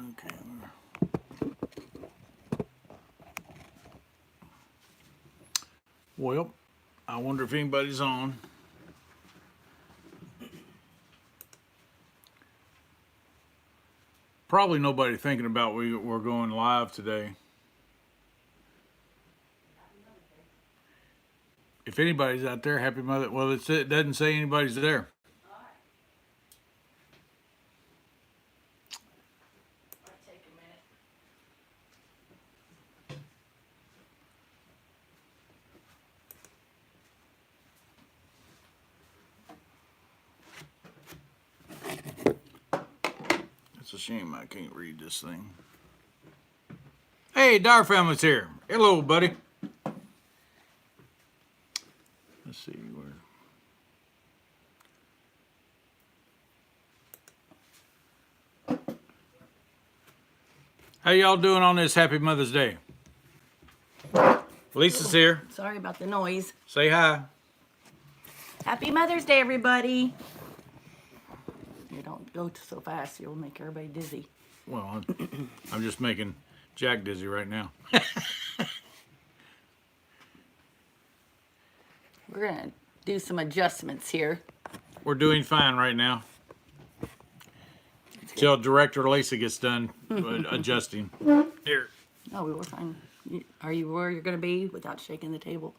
Okay. Well, I wonder if anybody's on. Probably nobody thinking about we're going live today. If anybody's out there, happy mother. Well, it doesn't say anybody's there. It's a shame I can't read this thing. Hey, Dar family's here. Hello, buddy. Let's see where. How y'all doing on this Happy Mother's Day? Lisa's here. Sorry about the noise. Say hi. Happy Mother's Day, everybody. You don't go so fast, you'll make everybody dizzy. Well, I'm just making Jack dizzy right now. We're going to do some adjustments here. We're doing fine right now. Till Director Lisa gets done adjusting. Here. Oh, we were fine. Are you where you're going to be without shaking the table?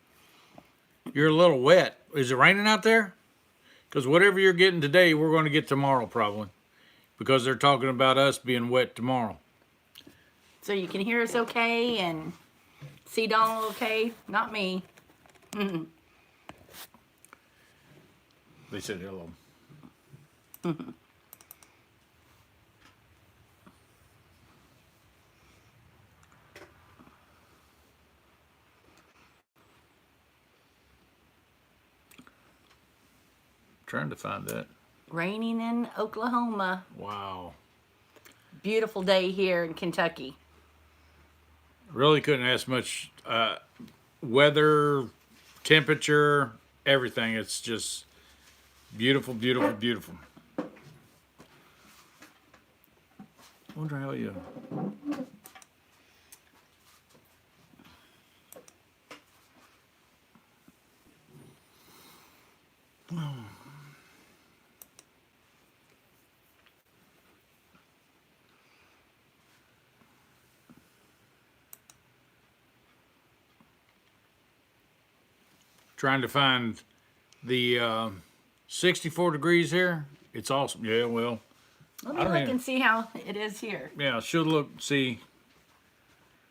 You're a little wet. Is it raining out there? Because whatever you're getting today, we're going to get tomorrow probably. Because they're talking about us being wet tomorrow. So you can hear us okay and see Donald okay? Not me. They said hello. Trying to find that. Raining in Oklahoma. Wow. Beautiful day here in Kentucky. Really couldn't ask much weather, temperature, everything. It's just beautiful, beautiful, beautiful. Wonder how you. Trying to find the 64 degrees here. It's awesome. Yeah, well. Let me look and see how it is here. Yeah, should look, see.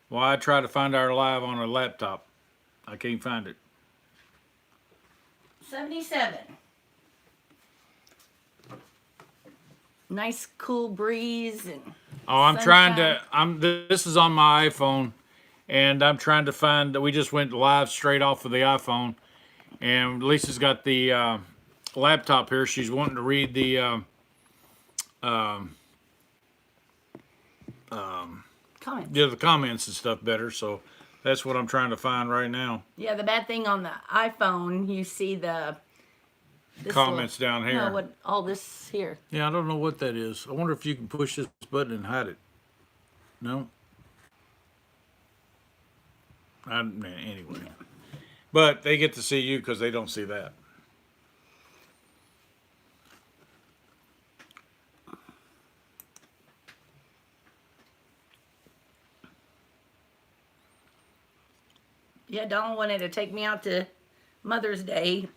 Well, I try to find our live on a laptop. I can't find it. 77. Nice cool breeze and I'm sunshine. trying to, this is on my iPhone, and I'm trying to find, we just went live straight off of the iPhone, and Lisa's got the laptop here. She's wanting to read the comments. Yeah, the comments and stuff better, so that's what I'm trying to find right now. Yeah, the bad thing on the iPhone, you see the comments down here. No, what all this here. Yeah, I don't know what that is. I wonder if you can push this button and hide it. No? Anyway. But they get to see you because they don't see that. Yeah, Donald wanted to take me out to Mother's Day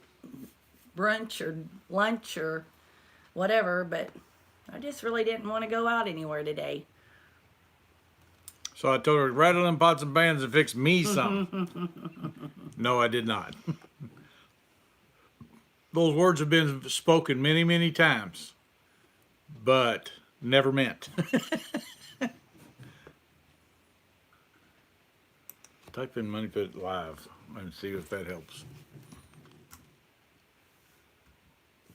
brunch or lunch or whatever, but I just really didn't want to go out anywhere today. So I told her, rattle them pots and pans and fix me something. No, I did not. Those words have been spoken many, many times, but never meant. Type in Moneypit Live and see if that helps.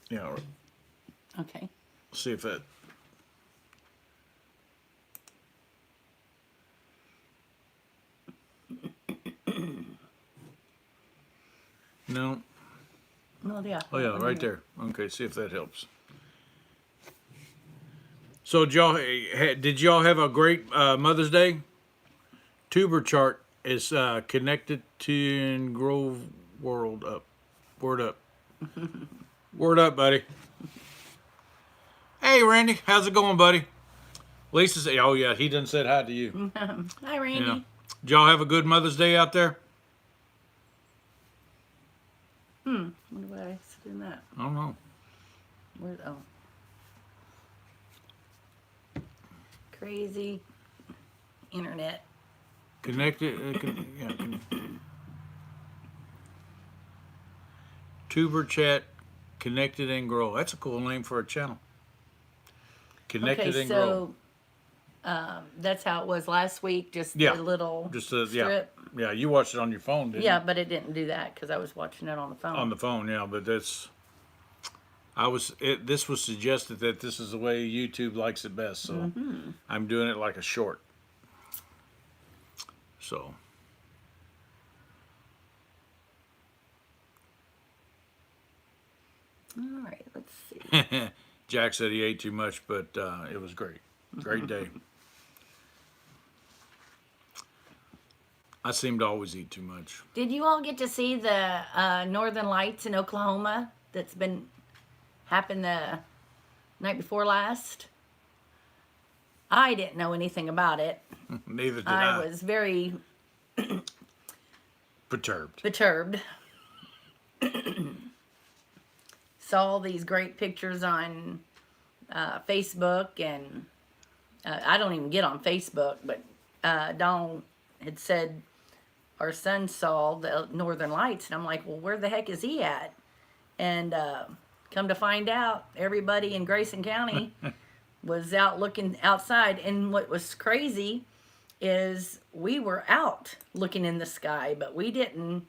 Yeah. Okay. See if that. No. Oh, yeah. Oh, yeah, right there. Okay, see if that helps. So did y'all have a great Mother's Day? Tuber chart is connected to Grove World up. Word up. Word up, buddy. Hey, Randy. How's it going, buddy? Lisa said, oh, yeah, he done said hi to you. Hi, Randy. Yeah. Did y'all have a good Mother's Day out there? Wonder why I said that. I don't know. Where? Oh. Crazy internet. Connected. Tuber chat, connected and grow. That's a cool name for a channel. Connected Okay, and grow. so that's how it was last week. Just Yeah, a little Just a, strip. yeah. You watched it on your phone, didn't Yeah, you? but it didn't do that because I was watching it on the phone. On the phone, yeah. But this was suggested that this is the way YouTube likes it best. So I'm doing it like a short. So. All right, let's see. Jack said he ate too much, but it was great. Great day. I seem to always eat too much. Did you all get to see the Northern Lights in Oklahoma that's been happened the night before last? I didn't know anything about it. Neither did I I. was very Perturbed. Saw these great pictures on Facebook, and I don't even get on Facebook, but Donald had said our son saw the Northern Lights, and I'm like, well, where the heck is he at? And come to find out, everybody in Grayson County was out looking outside, and what was crazy is we were out looking in the sky, but we didn't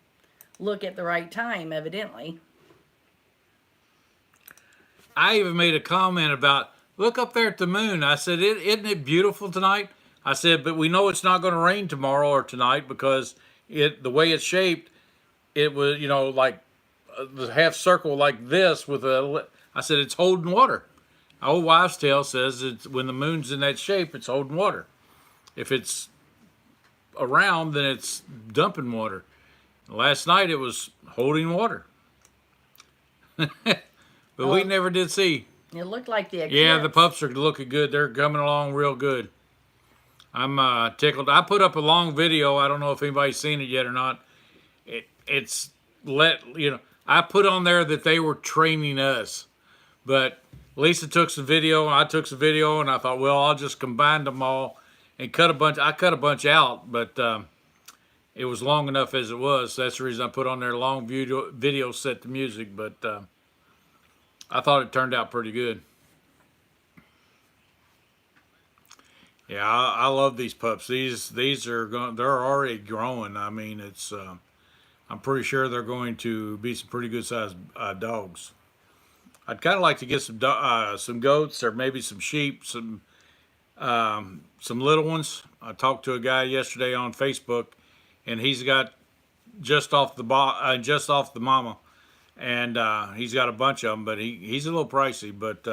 look at the right time, evidently. I even made a comment about, look up there at the moon. I said, isn't it beautiful tonight? I said, but we know it's not going to rain tomorrow or tonight because the way it's shaped, it was, like the half circle like this with I said, it's holding water. Old wives' tale says it's when the moon's in that shape, it's holding water. If it's around, then it's dumping water. Last night it was holding water. But we never did see. It looked like the eclipse. Yeah, the pups are looking good. They're coming along real good. I'm tickled. I put up a long video. I don't know if anybody's seen it yet or not. I put on there that they were training us. But Lisa took some video, and I took some video, and I thought, well, I'll just combine them all and cut a bunch. I cut a bunch out, but it was long enough as it was. So that's the reason I put on there long video set to music. But I thought it turned out pretty good. Yeah, I love these pups. These are going. They're already growing. I mean, it's. I'm pretty sure they're going to be some pretty good sized dogs. I'd kind of like to get some goats or maybe some sheep, some little ones. I talked to a guy yesterday on Facebook, and he's got just off the mama. And he's got a bunch of them, but he's a little pricey. But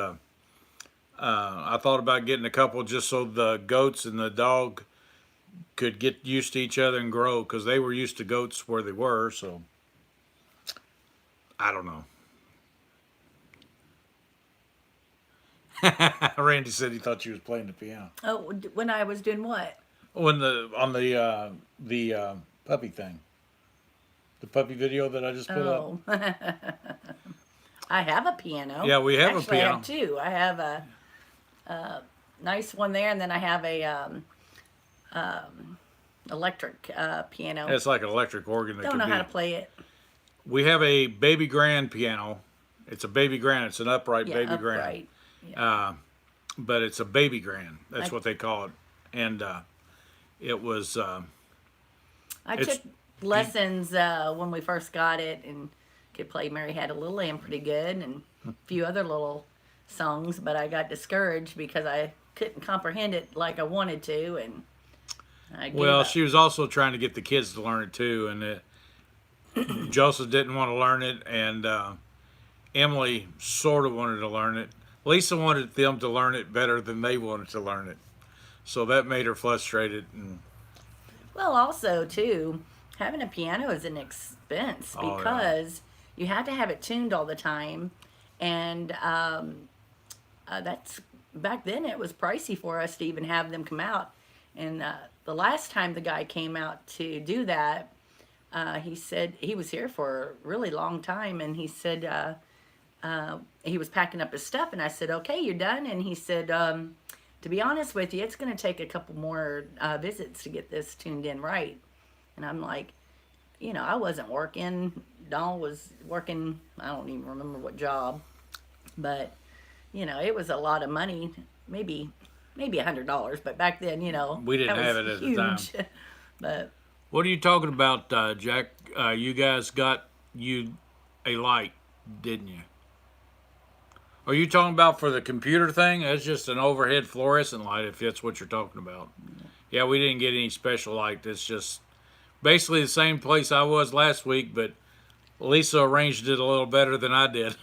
I thought about getting a couple just so the goats and the dog could get used to each other and grow, because they were used to goats where they were. So I don't know. Randy said he thought you was playing the piano. Oh, when I was doing what? On the puppy thing. The puppy video that I just put up. I have a piano. Yeah, we have a piano. I have two. I have a nice one there, and then I have a electric piano. It's like an electric organ. Don't know how to play it. We have a baby grand piano. It's a baby grand. It's an upright baby grand. Yeah. But it's a baby grand. That's what they call it. And it was. I took lessons when we first got it, and could play Mary Had a Little Lamb pretty good, and a few other little songs, but I got discouraged because I couldn't comprehend it like I wanted to, and I gave up. She was also trying to get the kids to learn it too, and Joseph didn't want to learn it, and Emily sort of wanted to learn it. Lisa wanted them to learn it better than they wanted to learn it. So that made her frustrated. And Well, also too, having a piano is an expense oh yeah, because you have to have it tuned all the time, and that's back then it was pricey for us to even have them come out. And the last time the guy came out to do that, he said he was here for a really long time, and he said he was packing up his stuff, and I said, "Okay, you're done." And he said, "To be honest with you, it's going to take a couple more visits to get this tuned in right." And I'm like, I wasn't working. Donald was working. I don't even remember what job, but it was a lot of money. Maybe $100, but back then, we didn't that have was it at huge. the time. But What are you talking about, Jack? You guys got you a light, didn't you? Are you talking about for the computer thing? That's just an overhead fluorescent light, if that's what you're talking about. Yeah, we didn't get any special light. It's just basically the same place I was last week, but Lisa arranged it a little better than I did.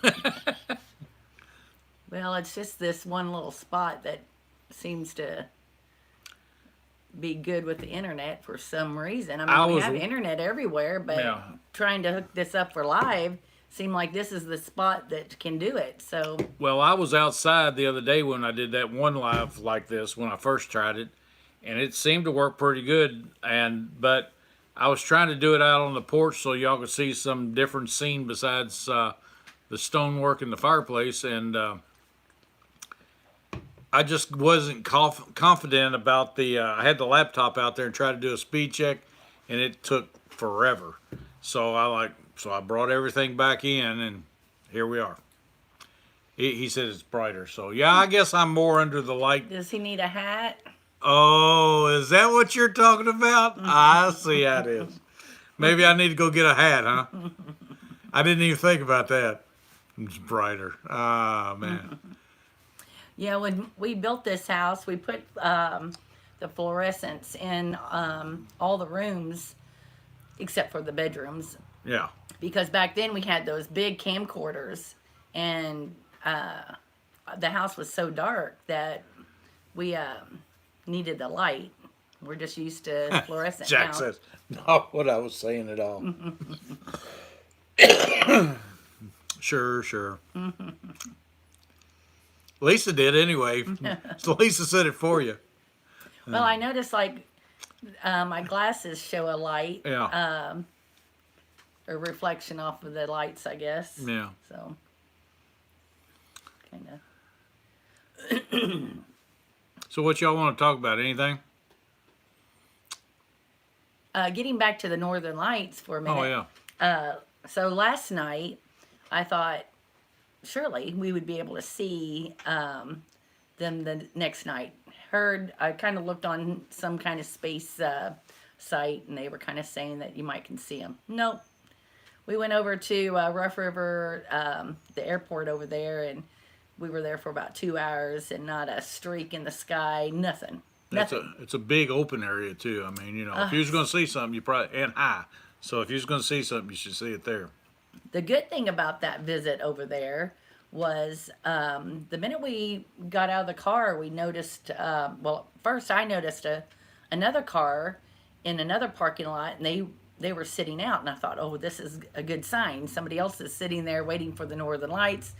well, it's just this one little spot that seems to be good with the internet for some reason. I mean, we have internet everywhere, but Yeah. trying to hook this up for live seemed like this is the spot that can do it. So, Well, I was outside the other day when I did that one live like this when I first tried it, and it seemed to work pretty good. But I was trying to do it out on the porch so y'all could see some different scene besides the stonework in the fireplace, and I just wasn't confident about the. I had the laptop out there and tried to do a speed check, and it took forever. So I brought everything back in, and here we are. He said it's brighter. So yeah, I guess I'm more under the light. does he need a hat? Oh, is that what you're talking about? I see how it is. Maybe I need to go get a hat, huh? I didn't even think about that. It's brighter. Ah, man. Yeah, when we built this house, we put the fluorescents in all the rooms except for the bedrooms. Yeah. Because back then we had those big camcorders, and the house was so dark that we needed the light. We're just used to fluorescent Jack now. says, not what I was saying at all. Sure. Lisa did anyway. So Lisa said it for you. Well, I noticed like my glasses show a light, Yeah. a reflection off of the lights, I guess. Yeah. So, kind of. So what y'all want to talk about? Anything? Getting back to the Northern Lights for a minute. Oh yeah. So last night, I thought surely we would be able to see them the next night. I kind of looked on some kind of space site, and they were kind of saying that you might can see them. Nope. We went over to Rough River, the airport over there, and we were there for about 2 hours, and not a streak in the sky, nothing. It's a big open area too. I mean, if you was going to see something, you probably and high. So if you was going to see something, you should see it there. The good thing about that visit over there was the minute we got out of the car, we noticed. Well, first I noticed another car in another parking lot, and they were sitting out, and I thought, oh, this is a good sign. Somebody else is sitting there waiting for the Northern Lights.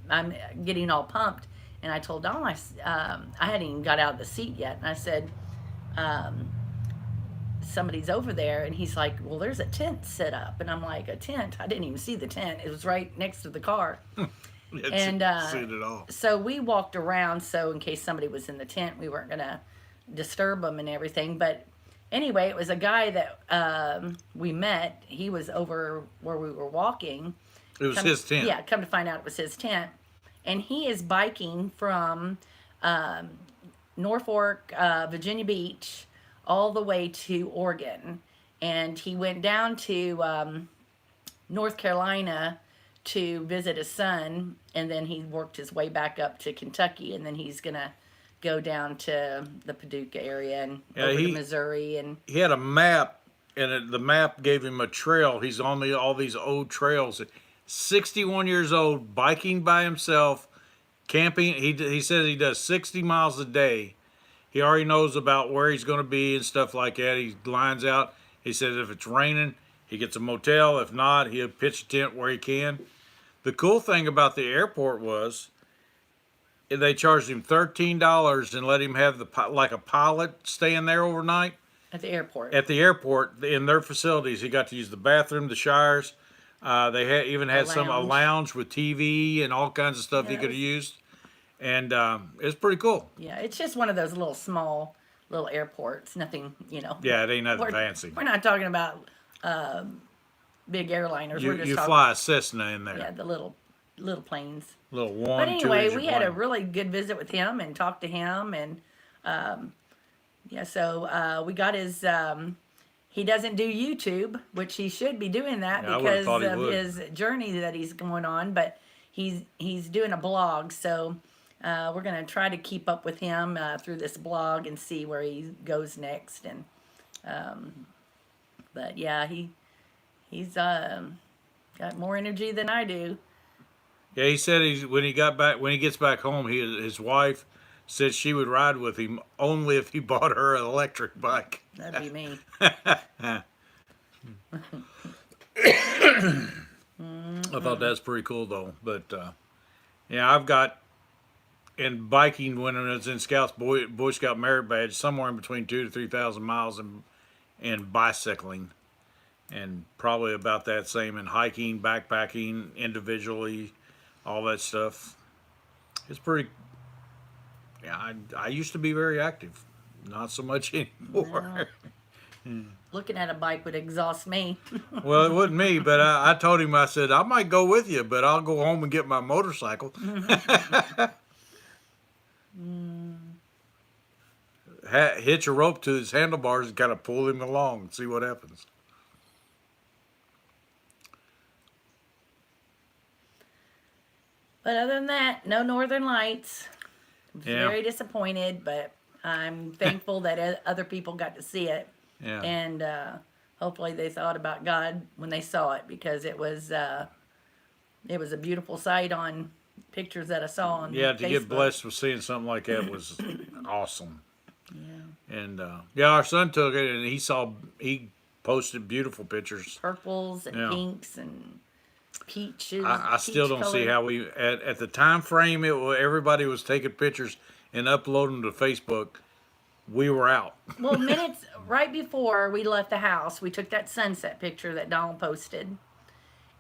I'm getting all pumped, and I told Don, I hadn't even got out of the seat yet, and I said, somebody's over there, and he's like, well, there's a tent set up, and I'm like, a tent? I didn't even see the tent. It was right next to the car. And see it at all. so we walked around, so in case somebody was in the tent, we weren't gonna disturb them and everything. But anyway, it was a guy that we met. He was over where we were walking. It was his tent. Yeah, come to find out it was his tent. And he is biking from Norfolk, Virginia Beach, all the way to Oregon. And he went down to North Carolina to visit his son, and then he worked his way back up to Kentucky, and then he's going to go down to the Paducah area and over to Missouri. And he had a map, and the map gave him a trail. He's on all these old trails. 61 years old, biking by himself, camping. He says he does 60 miles a day. He already knows about where he's going to be and stuff like that. He lines out. He says if it's raining, he gets a motel. If not, he'll pitch a tent where he can. The cool thing about the airport was they charged him $13 and let him have like a pilot staying there overnight. At the airport. At the airport, in their facilities, he got to use the bathroom, the showers. They even had a lounge with TV and all kinds of stuff he could have used, and it's pretty cool. Yeah, it's just one of those little airports. Nothing, Yeah, it ain't nothing fancy. We're not talking about big airliners. We're just you talking, fly a Cessna in there. Yeah, the little planes. Little one. But anyway, we had a plane. really good visit with him and talked to him, and so we got his. He doesn't do YouTube, which he should be doing that because of his journey that he's going on. But he's doing a blog, so we're gonna try to keep up with him through this blog and see where he goes next. And but yeah, he's got more energy than I do. Yeah, he said when he gets back home, his wife said she would ride with him only if he bought her an electric bike. That'd be me. I thought that's pretty cool though. But yeah, I've got in biking when I was in Scouts Boy Scout merit badge somewhere in between 2,000 to 3,000 miles in bicycling, and probably about that same in hiking, backpacking individually, all that stuff. It's pretty. Yeah, I used to be very active, not so much anymore. Looking at a bike would exhaust me. Well, it wasn't me, but I told him, I said, I might go with you, but I'll go home and get my motorcycle. Hitch a rope to his handlebars and kind of pull him along and see what happens. But other than that, no Northern Lights. Yeah. Very disappointed, but I'm thankful that other people got to see it. Yeah. And hopefully they thought about God when they saw it, because it was a beautiful sight on pictures that I saw on Yeah, to Facebook. get blessed with seeing something like that was awesome. Yeah. And yeah, our son took it and he posted beautiful pictures. Purples and pinks and peaches. I still don't see how we at the time frame everybody was taking pictures and uploading them to Facebook. We were out. Well, minutes right before we left the house, we took that sunset picture that Donald posted,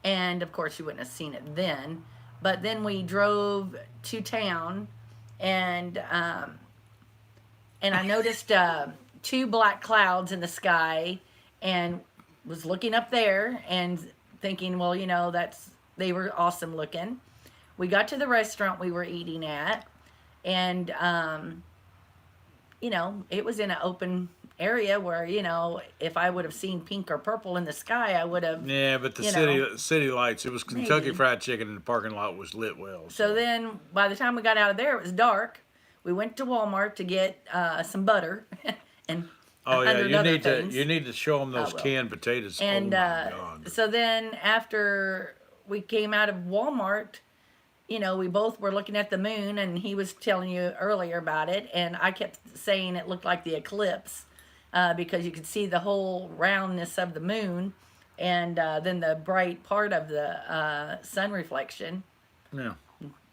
and of course you wouldn't have seen it then. But then we drove to town, and I noticed 2 black clouds in the sky, and was looking up there and thinking, well, they were awesome looking. We got to the restaurant we were eating at, and it was in an open area where, if I would have seen pink or purple in the sky, I would have. Yeah, but the city lights, it was Kentucky Fried Chicken and the parking lot was lit well. So then by the time we got out of there, it was dark. We went to Walmart to get some butter and oh yeah, you need to show them those canned potatoes. And oh my God. So then after we came out of Walmart, we both were looking at the moon, and he was telling you earlier about it, and I kept saying it looked like the eclipse because you could see the whole roundness of the moon, and then the bright part of the sun reflection. Yeah.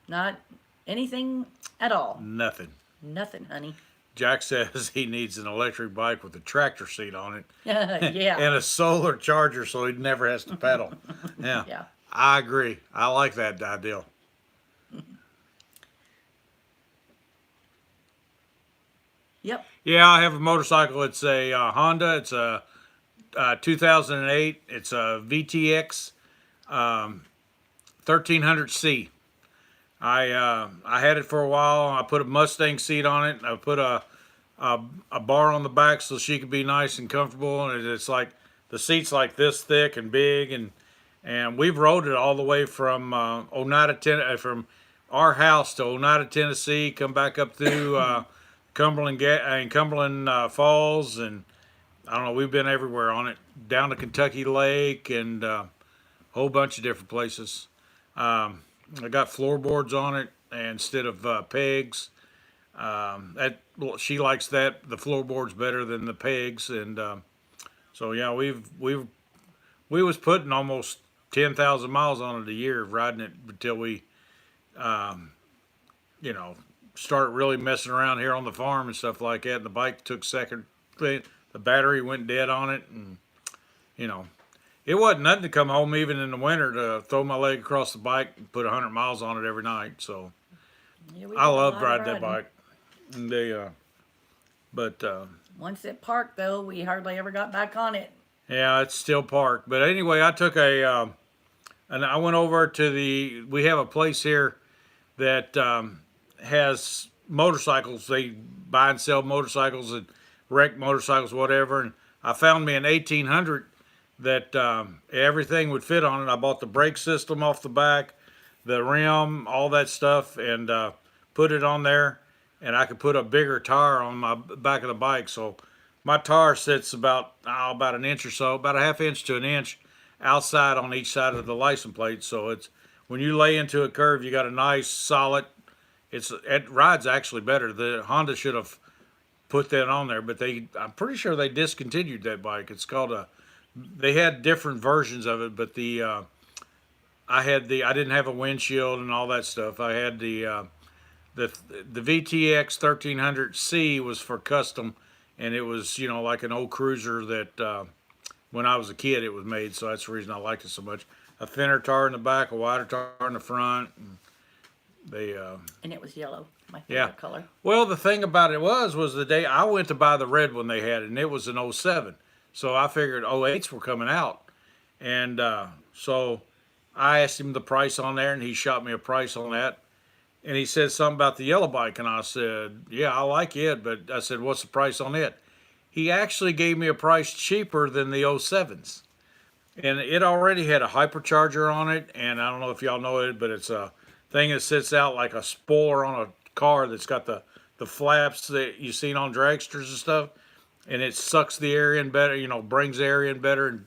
Not anything at all. Nothing, honey. Jack says he needs an electric bike with a tractor seat on it. Yeah. And a solar charger so he never has to pedal. Yeah. Yeah. I agree. I like that ideal. Yep. Yeah, I have a motorcycle. It's a Honda. It's a 2008. It's a VTX 1300C. I had it for a while. I put a Mustang seat on it. I put a bar on the back so she could be nice and comfortable. And it's like the seat's like this thick and big, and we've rode it all the way from from our house to Oneida, Tennessee. Come back up through Cumberland Falls, and I don't know. We've been everywhere on it, down to Kentucky Lake and a whole bunch of different places. I got floorboards on it. instead of pegs. Well, she likes that. The floorboard's better than the pegs, and so yeah, we was putting almost 10,000 miles on it a year riding it until we, you know, started really messing around here on the farm and stuff like that. And the bike took second. The battery went dead on it, and you know, it wasn't nothing to come home even in the winter to throw my leg across the bike and put 100 miles on it every night. So Yeah, we I did a loved lot of riding that riding. bike. And they, but Once it parked, though, we hardly ever got back on it. yeah, it's still parked. But anyway, I took and I went over to we have a place here that has motorcycles. They buy and sell motorcycles and wreck motorcycles, whatever. And I found me an 1800 that everything would fit on it. I bought the brake system off the back, the rim, all that stuff, and put it on there. And I could put a bigger tire on my back of the bike. So my tire sits about an inch or so, about a half inch to an inch outside on each side of the license plate. So it's when you lay into a curve, you got a nice solid. It rides actually better. The Honda should have put that on there, but I'm pretty sure they discontinued that bike. It's called they had different versions of it, but I didn't have a windshield and all that stuff. I had the VTX 1300C was for custom, and it was like an old cruiser that when I was a kid it was made, so that's the reason I liked it so much. A thinner tire in the back, a wider tire in the front. And And it was yellow, my favorite Yeah. color. well, the thing about it was the day I went to buy the red one they had, and it was an '07. So I figured '08s were coming out, and so I asked him the price on there, and he shot me a price on that. And he said something about the yellow bike, and I said, yeah, I like it, but I said, what's the price on it? He actually gave me a price cheaper than the '07s. And it already had a hypercharger on it, and I don't know if y'all know it, but it's a thing that sits out like a spoiler on a car that's got the flaps that you've seen on dragsters and stuff, and it sucks the air in better, brings air in better and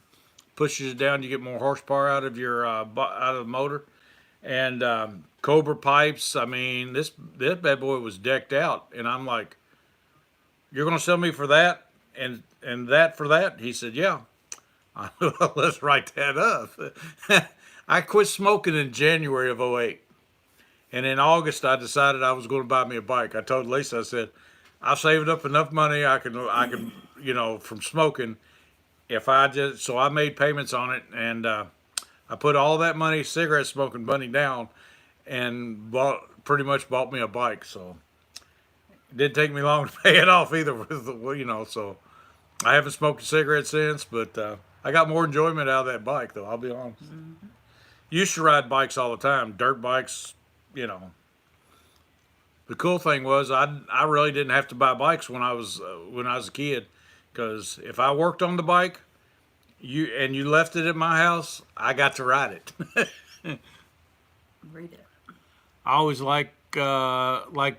pushes it down. You get more horsepower out of your out of the motor. And Cobra pipes. I mean, this bad boy was decked out, and I'm like, "You're gonna sell me for that and that for that?" He said, "Yeah." Well, let's write that up. I quit smoking in January of '08, and in August I decided I was going to buy me a bike. I told Lisa, I said, "I've saved up enough money I can from smoking. If I just so I made payments on it, and I put all that money, cigarette smoking money down, and pretty much bought me a bike. So it didn't take me long to pay it off either. So I haven't smoked a cigarette since, but I got more enjoyment out of that bike, though. I'll be honest. Mm-hmm. Used to ride bikes all the time, dirt bikes. The cool thing was I really didn't have to buy bikes when I was a kid, because if I worked on the bike, you left it at my house, I got to ride it. Read it. I always like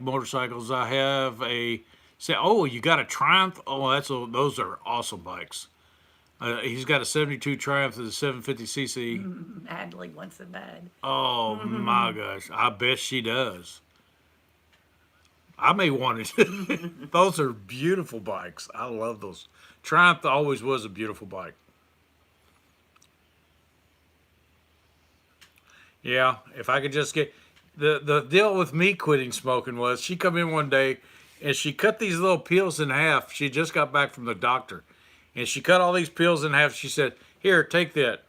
motorcycles. I have you got a Triumph? Oh, those are awesome bikes. He's got a '72 Triumph with a 750cc. Adley wants it bad. Oh my gosh, I bet she does. I may want it. Those are beautiful bikes. I love those. Triumph always was a beautiful bike. Yeah, if I could just get the deal with me quitting smoking was she come in one day and she cut these little pills in half. She just got back from the doctor, and she cut all these pills in half. She said, "Here, take that,"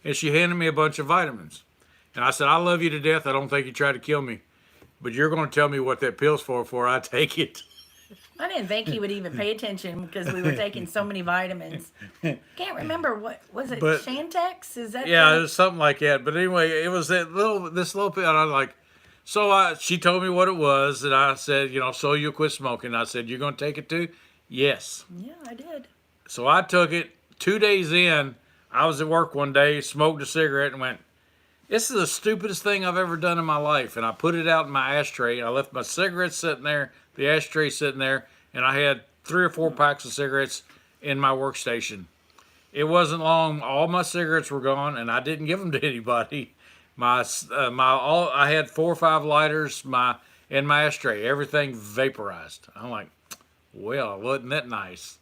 and she handed me a bunch of vitamins. And I said, "I love you to death. I don't think you tried to kill me, but you're going to tell me what that pill's for before I take it." I didn't think he would even pay attention because we were taking so many vitamins. Can't remember what was it. But- Shantex? Is that? Yeah, it was something like that. But anyway, it was this little pill. And I was like, she told me what it was, and I said, so you'll quit smoking. I said, "You're going to take it too?" "Yes." Yeah, I did. So I took it. 2 days in, I was at work one day, smoked a cigarette, and went, "This is the stupidest thing I've ever done in my life." And I put it out in my ashtray. I left my cigarettes sitting there, the ashtray sitting there, and I had 3 or 4 packs of cigarettes in my workstation. It wasn't long. All my cigarettes were gone, and I didn't give them to anybody. I had 4 or 5 lighters, in my ashtray, everything vaporized. I'm like, well, wasn't that nice?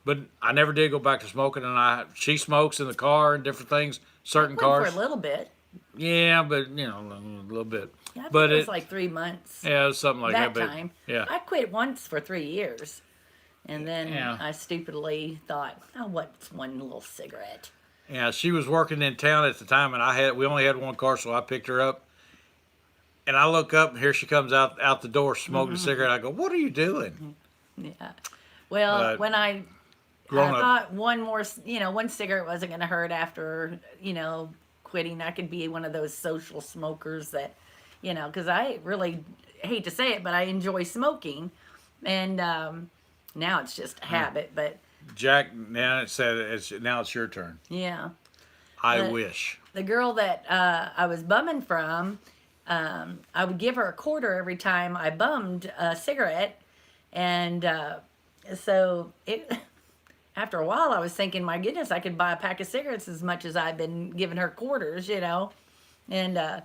But I never did go back to smoking, and she smokes in the car and different things, I certain quit for a cars. little bit. Yeah, but a little bit. Yeah, I think But it was like 3 months. yeah, it was something like that that. But time. yeah, I quit once for 3 years. And then Yeah. I stupidly thought, oh, what's one little cigarette? yeah, she was working in town at the time, and we only had one car, so I picked her up. And I look up, and here she comes out the door, smoking a cigarette. I go, "What are you doing?" Yeah. Well, But when I grown up, thought one more, one cigarette wasn't going to hurt after, quitting, I could be one of those social smokers that, because I really hate to say it, but I enjoy smoking. And now it's just a habit. But Jack, now it's your turn. yeah. I But- wish. The girl that I was bumming from, I would give her a quarter every time I bummed a cigarette. And so after a while, I was thinking, my goodness, I could buy a pack of cigarettes as much as I've been giving her quarters, And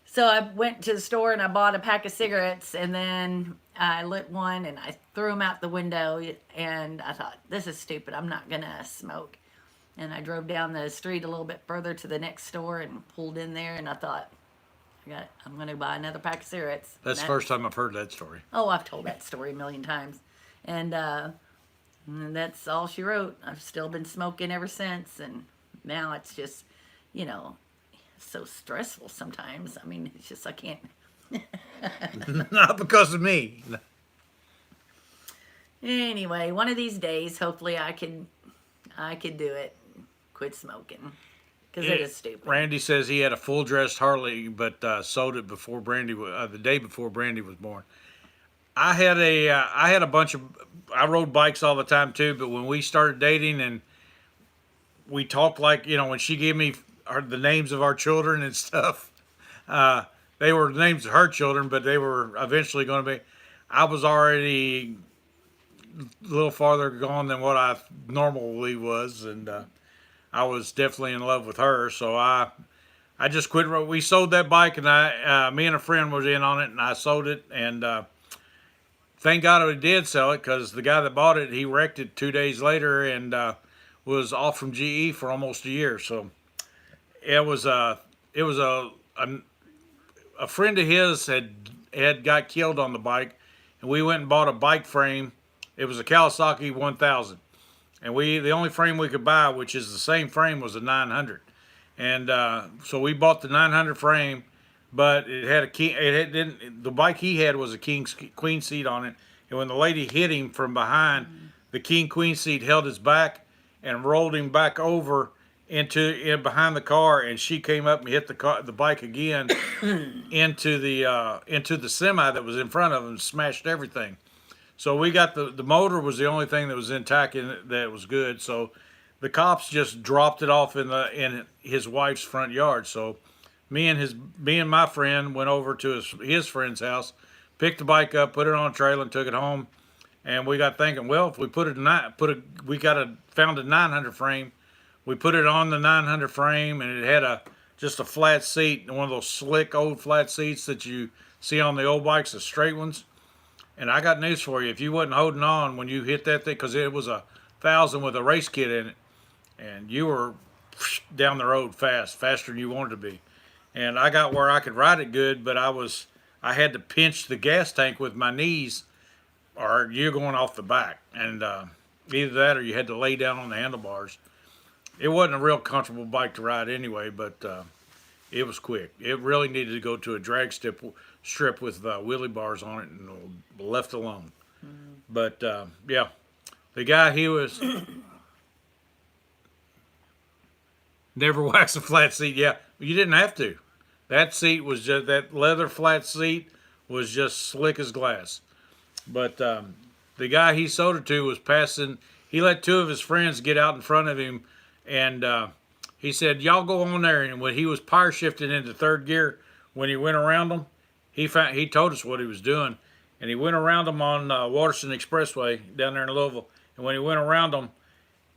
so I went to the store and I bought a pack of cigarettes, and then I lit one and I threw them out the window. And I thought, this is stupid. I'm not going to smoke. And I drove down the street a little bit further to the next store and pulled in there, and I thought, I'm going to buy another pack of cigarettes. That's the first time I've heard that story. Oh, I've told that story a million times. And that's all she wrote. I've still been smoking ever since, and now it's just, so stressful sometimes. I mean, it's just I can't. Not because of me. Anyway, one of these days, hopefully I could do it. Quit smoking. Because it is stupid. Randy says he had a full dressed Harley, but sold it before the day before Brandy was born. I had a bunch of, I rode bikes all the time too, but when we started dating and we talked like, when she gave me the names of our children and stuff, they were the names of her children, but they were eventually going to be, I was already a little farther gone than what I normally was, and I was definitely in love with her, so I just quit. We sold that bike, and me and a friend was in on it, and I sold it, and thank God we did sell it, because the guy that bought it, he wrecked it 2 days later, and was off from GE for almost a year. So it was a friend of his had got killed on the bike, and we went and bought a bike frame. It was a Kawasaki 1000. And the only frame we could buy, which is the same frame, was a 900. And so we bought the 900 frame, but it had the bike he had was a queen seat on it. And when the lady hit him from behind, the king queen seat held his back and rolled him back over behind the car, and she came up and hit the bike again into the semi that was in front of him and smashed everything. So we got the motor was the only thing that was intact that was good. So the cops just dropped it off in his wife's front yard. So me and my friend went over to his friend's house, picked the bike up, put it on a trailer, and took it home. And we got thinking, well, if we found a 900 frame, we put it on the 900 frame, and it had just a flat seat, one of those slick old flat seats that you see on the old bikes, the straight ones. And I got news for you. If you wasn't holding on when you hit that thing, because it was a 1000 with a race kit in it, and you were down the road faster than you wanted to be. And I got where I could ride it good, but I had to pinch the gas tank with my knees, or you're going off the back. And either that or you had to lay down on the handlebars. It wasn't a real comfortable bike to ride anyway, but it was quick. It really needed to go to a drag strip with wheelie bars on it and left alone. But yeah, the guy, he was never wax a flat seat. Yeah, you didn't have to. That seat was just, that leather flat seat was just slick as glass. But the guy he sold it to was passing. He let 2 of his friends get out in front of him, and he said, "Y'all go on there." And when he was power shifting into 3rd gear, when he went around them, he told us what he was doing, and he went around them on Waterston Expressway down there in Louisville. And when he went around them,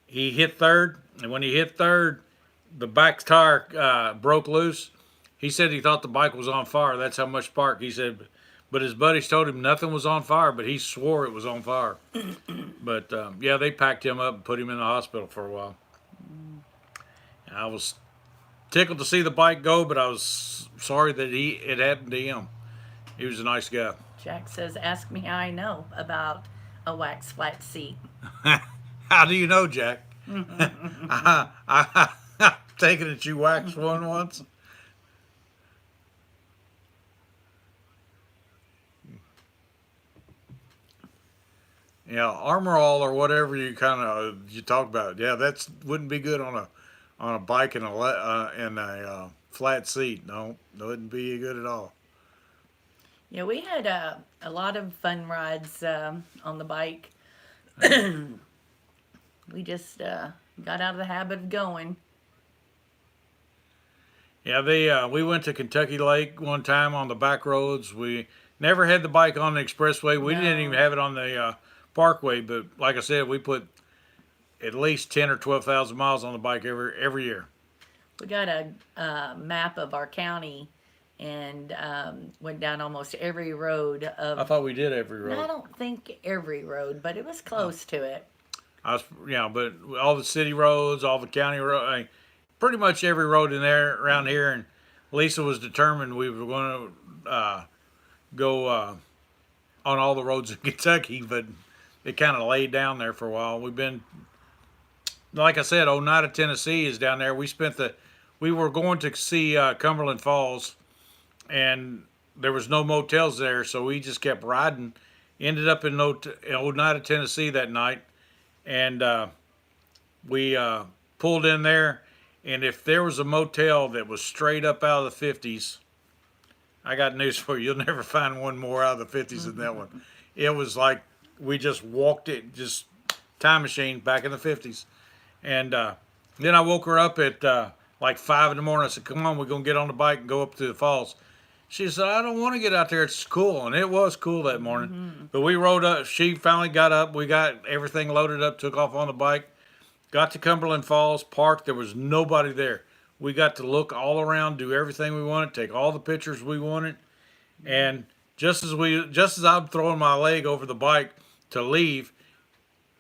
he hit 3rd, and when he hit 3rd, the back tire broke loose, he said he thought the bike was on fire. That's how much spark. He said, but his buddies told him nothing was on fire, but he swore it was on fire. But yeah, they packed him up and put him in the hospital for a while. And I was tickled to see the bike go, but I was sorry that it happened to him. He was a nice guy. Jack says, ask me how I know about a wax flat seat. How do you know, Jack? I'm taking it you waxed one once. Yeah, Armor All or whatever you talk about. Yeah, that's wouldn't be good on a bike and a flat seat. No, that wouldn't be good at all. Yeah, we had a lot of fun rides on the bike. We just got out of the habit of going. Yeah, we went to Kentucky Lake one time on the back roads. We never had the bike on the expressway. We didn't even have it on the parkway. But like I said, we put at least 10 or 12,000 miles on the bike every year. We got a map of our county and went down almost every road of. I thought we did every road. I don't think every road, but it was close to it. But all the city roads, all the county roads, pretty much every road in there around here. And Lisa was determined we were going to go on all the roads in Kentucky, but it kind of laid down there for a while. We've been, like I said, Oneida, Tennessee is down there. We were going to see Cumberland Falls, and there was no motels there, so we just kept riding. Ended up in Oneida, Tennessee that night, and we pulled in there. And if there was a motel that was straight up out of the 50s, I got news for you. You'll never find one more out of the 50s than that one. It was like we just walked it, just time machine back in the 50s. And then I woke her up at like 5 in the morning. I said, come on, we're going to get on the bike and go up to the falls. She said, I don't want to get out there. It's cool. And it was cool that morning. Mm-hmm. But we rode up. She finally got up. We got everything loaded up, took off on the bike. Got to Cumberland Falls, parked. There was nobody there. We got to look all around, do everything we wanted, take all the pictures we wanted. And just as I'm throwing my leg over the bike to leave,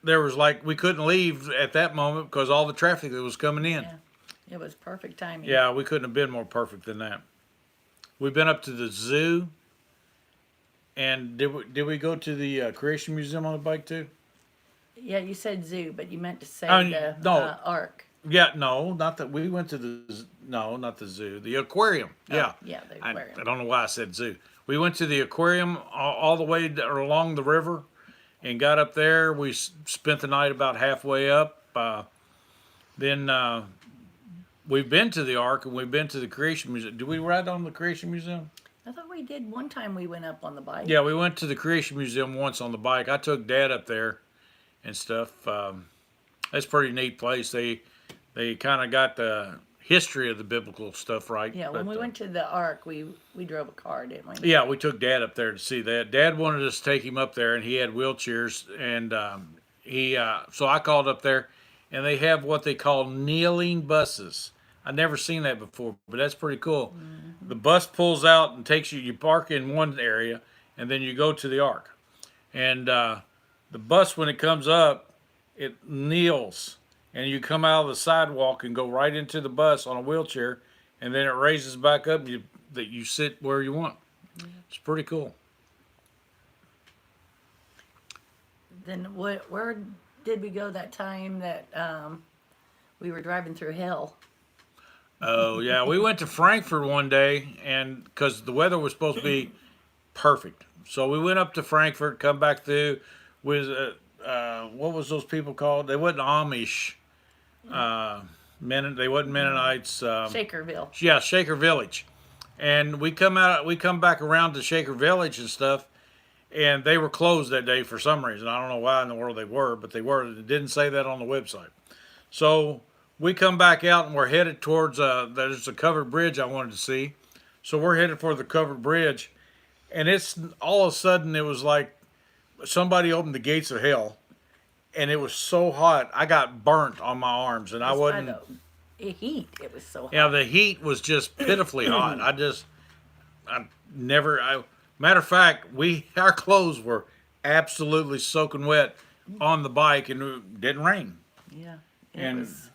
there was we couldn't leave at that moment because all the traffic that was coming in. Yeah, it was perfect timing. Yeah, we couldn't have been more perfect than that. We've been up to the zoo. And did we go to the Creation Museum on the bike too? Yeah, you said zoo, but you meant to say no. Ark. Yeah, no, not that. We went to not the zoo, the aquarium. Yeah, yeah, the aquarium. I don't know why I said zoo. We went to the aquarium all the way along the river, and got up there. We spent the night about halfway up. Then we've been to the Ark and we've been to the Creation Museum. Did we ride on the Creation Museum? I thought we did one time. We went up on the bike. Yeah, we went to the Creation Museum once on the bike. I took Dad up there and stuff. That's a pretty neat place. They kind of got the history of the biblical stuff right. Yeah, when we went to the Ark, we drove a car, didn't we? Yeah, we took Dad up there to see that. Dad wanted us to take him up there, and he had wheelchairs, and so I called up there, and they have what they call kneeling buses. I've never seen that before, but that's pretty cool. Mm-hmm. The bus pulls out and takes you. You park in one area, and then you go to the Ark, and the bus, when it comes up, it kneels. And you come out of the sidewalk and go right into the bus on a wheelchair, and then it raises back up and you sit where you want. Mm-hmm. It's pretty cool. Then where did we go that time that we were driving through hell? Oh, yeah. We went to Frankfurt one day, and because the weather was supposed to be perfect. So we went up to Frankfurt, come back through with, what was those people called? They wasn't Amish. They wasn't Mennonites. Shakerville. Yeah, Shaker Village. And we come back around to Shaker Village and stuff, and they were closed that day for some reason. I don't know why in the world they were, but they were. It didn't say that on the website. So we come back out and we're headed towards, there's a covered bridge I wanted to see. So we're headed for the covered bridge, and it's all of a sudden it was like somebody opened the gates of hell. And it was so hot, I got burnt on my arms, and I wasn't. heat. It was so hot. Yeah, the heat was just pitifully hot. Matter of fact, our clothes were absolutely soaking wet on the bike, and it didn't rain. Yeah, And- was.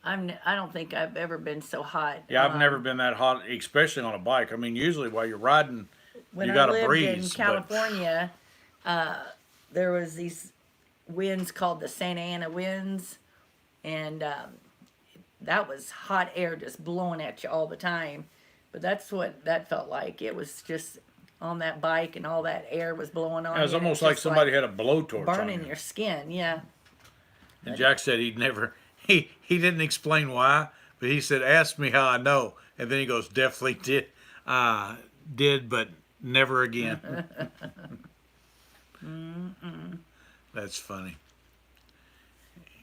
I don't think I've ever been so hot. Yeah, I've never been that hot, especially on a bike. I mean, usually while you're riding, When you I got a lived breeze. in California, there was these winds called the Santa Ana winds, and that was hot air just blowing at you all the time. But that's what that felt like. It was just on that bike, and all that air was blowing on It was you, and almost it's like just somebody had a blowtorch on burning you. your skin. Yeah. And Jack said he'd never. He didn't explain why, but he said, "Ask me how I know." And then he goes, "Definitely did, but never again." That's funny.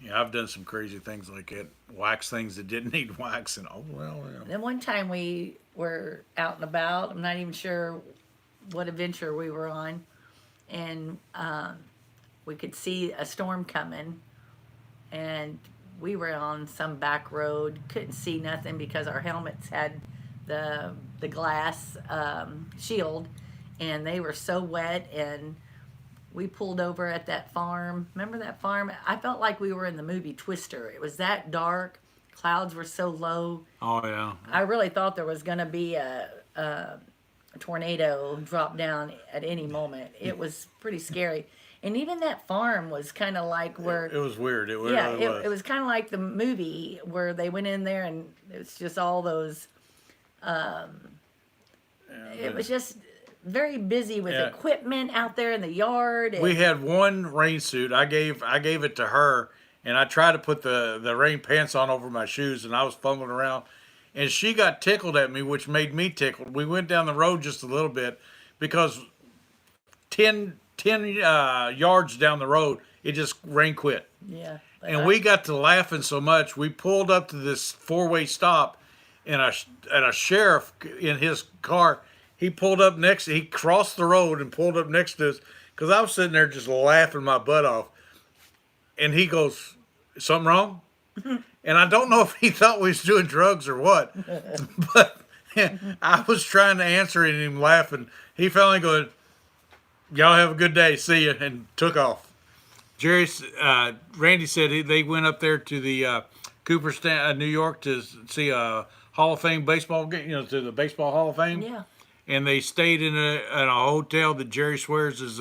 Yeah, I've done some crazy things like that. Wax things that didn't need wax, and oh well. Then one time we were out and about. I'm not even sure what adventure we were on, and we could see a storm coming, and we were on some back road. Couldn't see nothing because our helmets had the glass shield, and they were so wet. And we pulled over at that farm. Remember that farm? I felt like we were in the movie Twister. It was that dark. Clouds were so low. Oh yeah. I really thought there was going to be a tornado drop down at any moment. It was pretty scary. And even that farm was kind of like where... It was weird. It yeah, really was. it was kind of like the movie where they went in there and it's just all those... it was just very busy with Yeah. equipment out there in the yard. And We had one rain suit. I gave it to her, and I tried to put the rain pants on over my shoes, and I was fumbling around, and she got tickled at me, which made me tickled. We went down the road just a little bit because 10 yards down the road, it just rain quit. yeah. But And we got to laughing so much, we pulled up to this four-way stop, and a sheriff in his car, he crossed the road and pulled up next to us, because I was sitting there just laughing my butt off. And he goes, "Something wrong?" And I don't know if he thought we was doing drugs or what, but I was trying to answer it and him laughing. He finally goes, "Y'all have a good day, see ya," and took off. Randy said they went up there to the Cooperstown, New York, to see a Hall of Fame baseball game, to the Baseball Hall of Fame. yeah. And they stayed in a hotel that Jerry swears is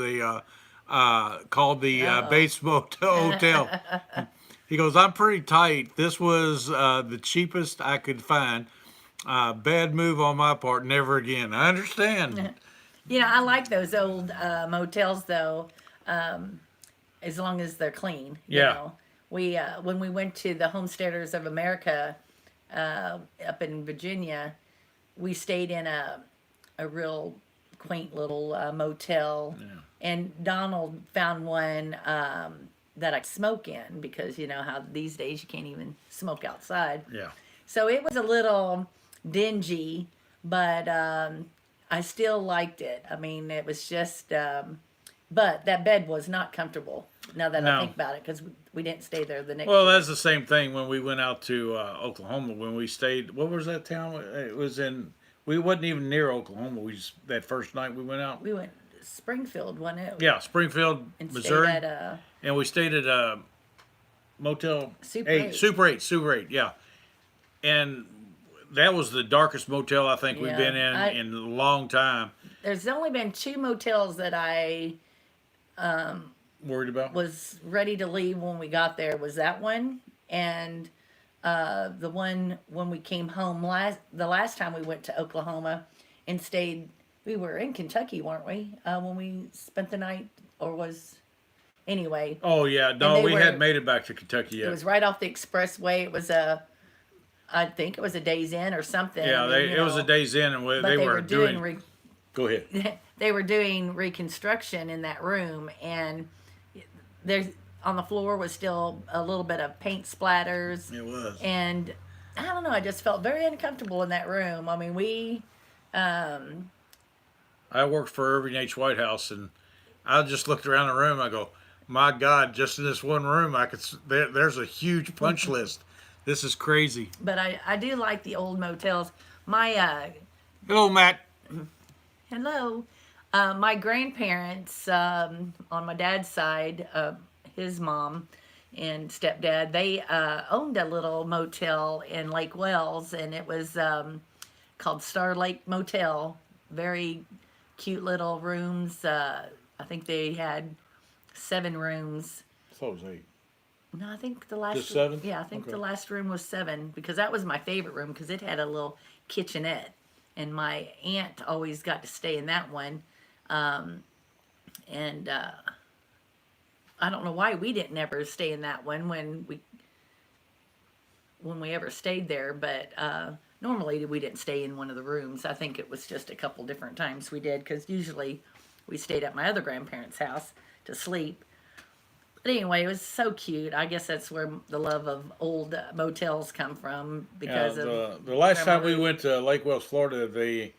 called the Bates Hotel. He goes, "I'm pretty tight. This was the cheapest I could find. Bad move on my part. Never again." I understand. I like those old motels though, as long as they're clean. Yeah. You know. We when we went to the Homesteaders of America up in Virginia, we stayed in a real quaint little motel, and Donald found one that I smoke in, because you know how these days you can't even smoke outside. Yeah. So it was a little dingy, but I still liked it. I mean, it was just, but that bed was not comfortable, now that I No. think about it, because we didn't stay there the next Well, year. that's the same thing when we went out to Oklahoma. When we stayed, what was that town? It was in. We wasn't even near Oklahoma. That first night we went out. We went to Springfield, wasn't it? Yeah, Springfield, And Missouri. stayed at And we stayed at Motel Super 8. Eight. Super 8, yeah. And that was the darkest motel I think we've Yeah, been in a long time. There's only been 2 motels that I Worried about? was ready to leave when we got there. Was that one, and the one when we came home the last time we went to Oklahoma and stayed. We were in Kentucky, weren't we? When we spent the night, or was anyway. Oh, yeah. No, they we were- hadn't made it back to Kentucky It yet. was right off the expressway. It was I think it was a Days Inn or something. Yeah, I mean, it was a Days Inn, and But they were doing. Go ahead. they were doing reconstruction in that room, and there's on the floor was still a little bit of paint splatters, It was. and I don't know, I just felt very uncomfortable in that room. I mean, we I worked for Irving H. Whitehouse, and I just looked around the room. I go, "My God, just in this one room, there's a huge punch list. This is crazy. But I do like the old motels. My Hello, Matt. hello, my grandparents on my dad's side, his mom and stepdad, they owned a little motel in Lake Wells, and it was called Star Lake Motel. Very cute little rooms. I think they had 7 rooms. I thought it was 8. No, I think the last. Just 7? Yeah, I think Okay. the last room was 7 because that was my favorite room because it had a little kitchenette, and my aunt always got to stay in that one. And I don't know why we didn't ever stay in that one when we ever stayed there, but normally we didn't stay in one of the rooms. I think it was just a couple different times we did because usually we stayed at my other grandparents' house to sleep. But anyway, it was so cute. I guess that's where the love of old motels come from because of the last time we Grandma went to Lake Wells, Florida,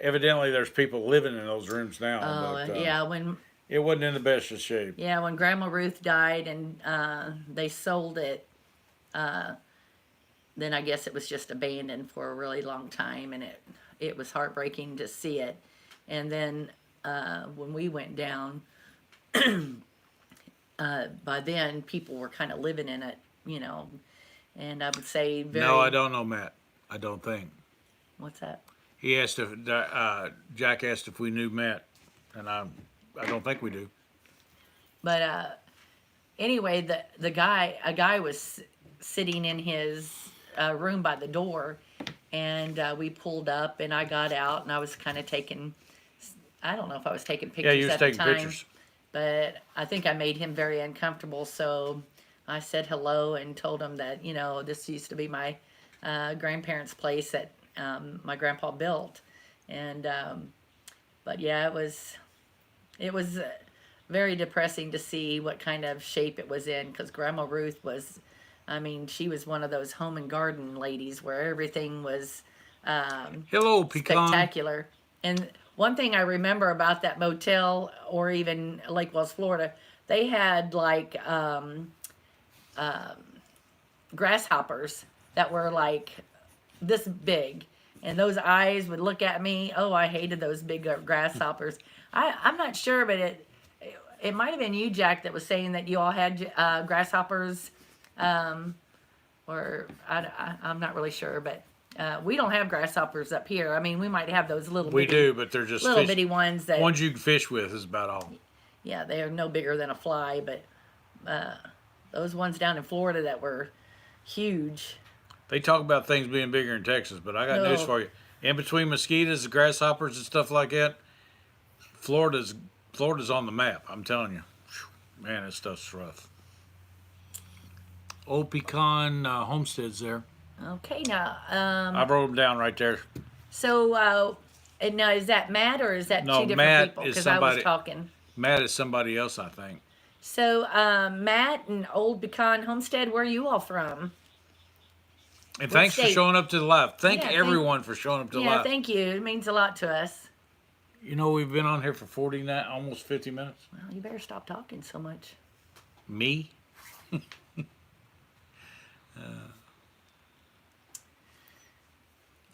evidently there's people living in those rooms now. Oh, but, yeah, when it wasn't in the best of shape. when Grandma Ruth died and they sold it, then I guess it was just abandoned for a really long time, and it was heartbreaking to see it. And then when we went down, by then people were kind of living in it, and I would say very. No, I don't know, Matt. I don't think. What's that? He asked if Jack asked if we knew Matt, and I don't think we do. But anyway, a guy was sitting in his room by the door, and we pulled up, and I got out, and I was kind of taking. I don't know if I was taking pictures You was at taking the time, pictures. but I think I made him very uncomfortable. So I said hello and told him that this used to be my grandparents' place that my grandpa built, and but yeah, it was very depressing to see what kind of shape it was in because Grandma Ruth was, I mean, she was one of those home and garden ladies where everything was Hello, Pecan. spectacular. And one thing I remember about that motel or even Lake Wells, Florida, they had like grasshoppers that were like this big, and those eyes would look at me. Oh, I hated those big grasshoppers. I'm not sure, but it might have been you, Jack, that was saying that you all had grasshoppers, or I'm not really sure, but we don't have grasshoppers up here. I mean, we might have those little We bitty, do, but they're just little bitty ones that ones you can fish with is about all. yeah, they are no bigger than a fly, but those ones down in Florida that were huge. They talk about things being bigger in Texas, but I got news No. for you. In between mosquitoes, grasshoppers, and stuff like that, Florida's on the map. I'm telling you, man, that stuff's rough. Old Pecan Homestead's there. Okay, now, I wrote them down right there. so and now is that Matt or is that No, two different Matt people? is Because I was somebody- talking. Matt is somebody else, I think. So Matt and Old Pecan Homestead, where are you all from? And thanks for state? showing up to the live. Thank Yeah, thank- everyone for showing up to the Yeah, live. thank you. It means a lot to us. We've been on here for 49, almost 50 minutes. Well, you better stop talking so much. Me?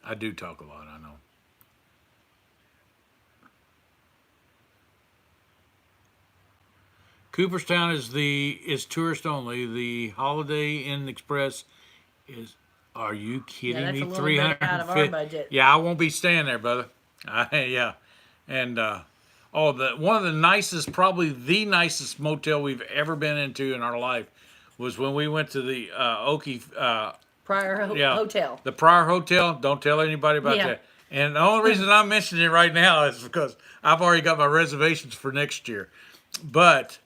I do talk a lot, I know. Cooperstown is tourist only. The Holiday Inn Express is. Are you kidding that's me? a little bit out of our 350. budget. Yeah, I won't be staying there, brother. Yeah, and one of the nicest, probably the nicest motel we've ever been into in our life was when we went to the Okie. Prior Hotel. The Prior Hotel. Don't tell anybody about Yeah. that. And the only reason I'm mentioning it right now is because I've already got my reservations for next year. But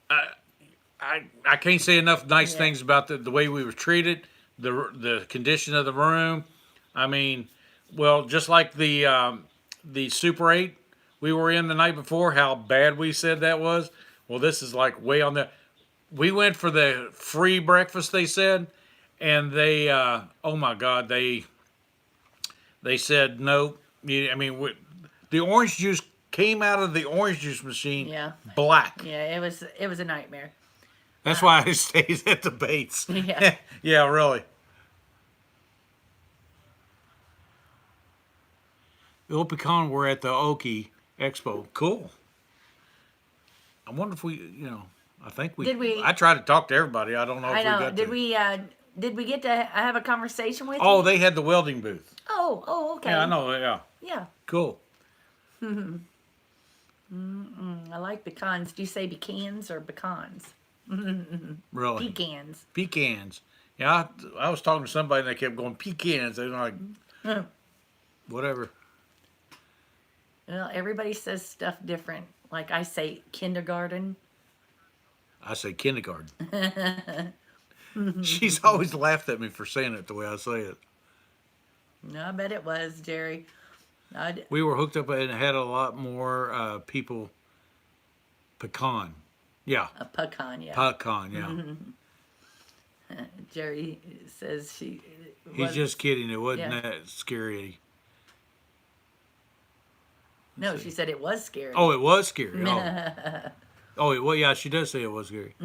I can't say enough nice Yeah. things about the way we were treated, the condition of the room. I mean, well, just like the Super 8 we were in the night before, how bad we said that was. Well, this is like way on the. We went for the free breakfast, they said, and they, oh my God, they said no. The orange juice came out of the orange juice machine Yeah. black. Yeah, it was a nightmare. That's why I stayed at the Bates. Yeah. Yeah, really. old pecan were at the Okie Expo. Cool. I wonder if we, I think we. Did we- I tried to talk to everybody. I don't know if I we know. got. Did we get to have a conversation with Oh, you? they had the welding booth. Oh, okay. Yeah, I know. Yeah, Yeah. cool. I like pecans. Do you say pecans or pecans? Really. Pecans. Pecans. Yeah, I was talking to somebody and they kept going pecans. They were like, whatever. Well, everybody says stuff different. Like I say kindergarten. I say kindergarten. She's always laughed at me for saying it the way I say it. No, I bet it was, Jerry. We were hooked up and had a lot more people. Pecan. Yeah. A pecan, yeah. Pecan, yeah. Jerry says she. He's just kidding. It wasn't Yeah. that scary. No, she said it was scary. Oh, it was scary. Well, yeah, she does say it was scary.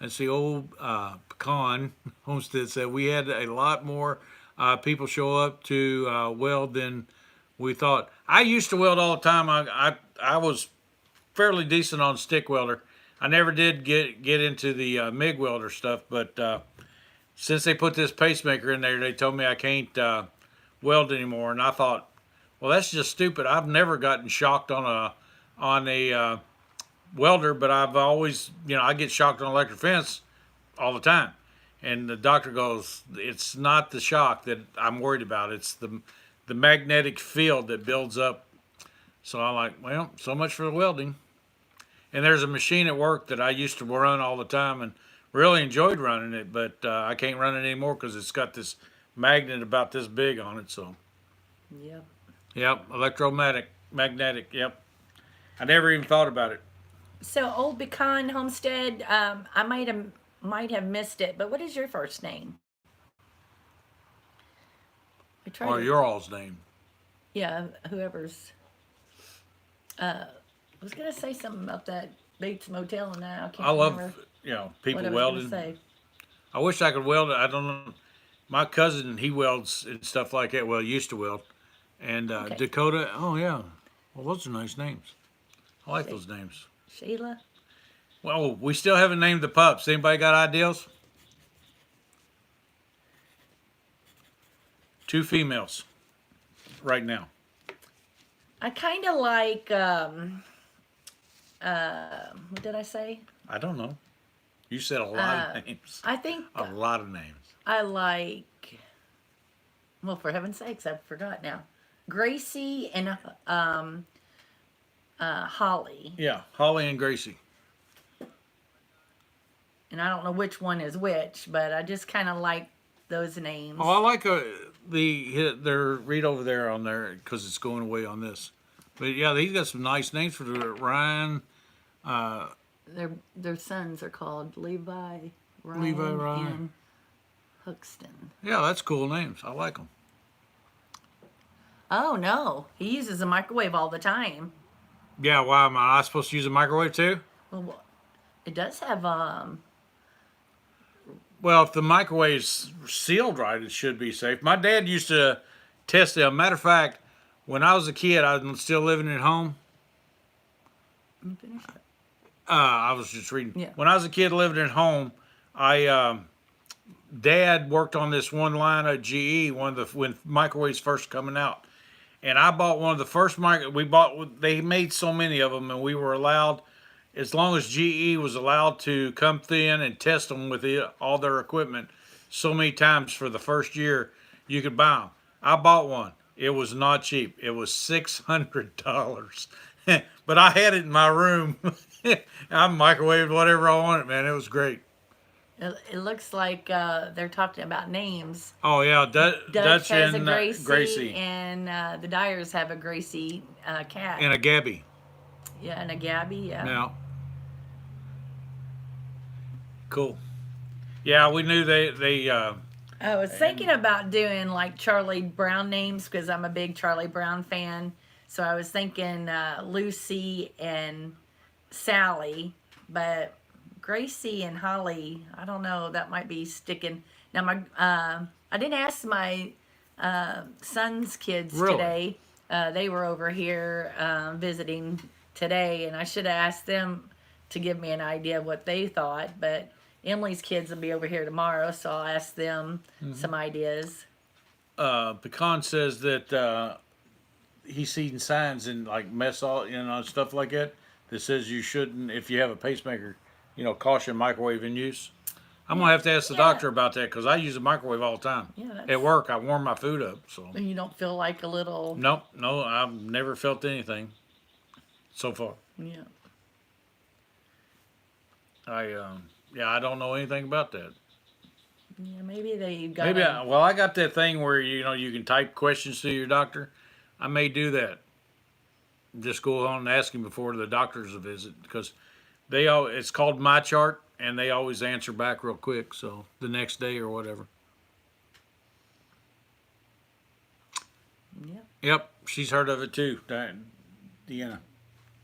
That's the old Pecan Homestead said we had a lot more people show up to weld than we thought. I used to weld all the time. I was fairly decent on stick welder. I never did get into the MIG welder stuff, but since they put this pacemaker in there, they told me I can't weld anymore, and I thought, well, that's just stupid. I've never gotten shocked on a welder, but I've always, I get shocked on electric fence all the time. And the doctor goes, it's not the shock that I'm worried about. It's the magnetic field that builds up. So I'm like, well, so much for the welding. And there's a machine at work that I used to run all the time and really enjoyed running it, but I can't run it anymore because it's got this magnet about this big on it. So, Yep. yep, magnetic, yep. I never even thought about it. So, Old Pecan Homestead, I might have missed it, but what is your first name? I tried Or to- your all's name. Yeah, whoever's. I was gonna say something about that Bates Motel, and now I can't I love, remember people what I was welding. gonna say. I wish I could weld it. I don't know. My cousin, he welds and stuff like that. Well, used to weld. And Okay. Dakota, oh yeah. Well, those are nice names. I like those names. Sheila. Well, we still haven't named the pups. Anybody got ideas? 2 females right now. I kind of like. What did I say? I don't know. You said a lot of names. I think A lot of names. I like. Well, for heaven's sakes, I forgot now. Gracie and Holly, Yeah, Holly and Gracie. and I don't know which one is which, but I just kind of like those names. Oh, I like their read over there on there because it's going away on this. But yeah, he's got some nice names for the Ryan. Their sons are called Levi, Ryan, Ryan. and Huxton. Yeah, that's cool names. I like them. Oh no, he uses a microwave all the time. Yeah, why am I supposed to use a microwave too? Well, it does have Well, if the microwave's sealed right, it should be safe. My dad used to test them. Matter of fact, when I was a kid, I was still living at home. finish it. I was just reading. Yeah. When I was a kid living at home, Dad worked on this one line at GE, when microwaves first coming out, and I bought one of the first They made so many of them, and we were allowed, as long as GE was allowed to come in and test them with all their equipment, so many times for the first year, you could buy them. I bought one. It was not cheap. It was $600, but I had it in my room. I microwaved whatever I wanted, man. It was great. It looks like they're talking about names. Oh yeah, Dutch has a and Gracie, and the Dyers have a Gracie cat. and a Gabby. Yeah, and a Gabby. Yeah. Yeah. Cool. Yeah, we knew they I was thinking about doing like Charlie Brown names because I'm a big Charlie Brown fan. So I was thinking Lucy and Sally, but Gracie and Holly, I don't know, that might be sticking. Now I didn't ask my son's kids Really? today They were over here visiting today, and I should have asked them to give me an idea of what they thought. But Emily's kids will be over here tomorrow, so I'll ask them some ideas. Pecan says that he's seen signs in like stuff like that says you shouldn't, if you have a pacemaker, caution microwave in use. I'm gonna have to ask the doctor about that because I use a microwave all the time. Yeah, At work, I warm my food up. So you don't feel like a little. nope, no, I've never felt anything so far. Yeah. I don't know anything about that. Yeah, maybe they got. Maybe I got that thing where you can type questions to your doctor. I may do that. Just go on and ask him before the doctor's a visit because it's called My Chart and they always answer back real quick. So the next day or whatever. Yeah. Yep, she's heard of it too. Deanna.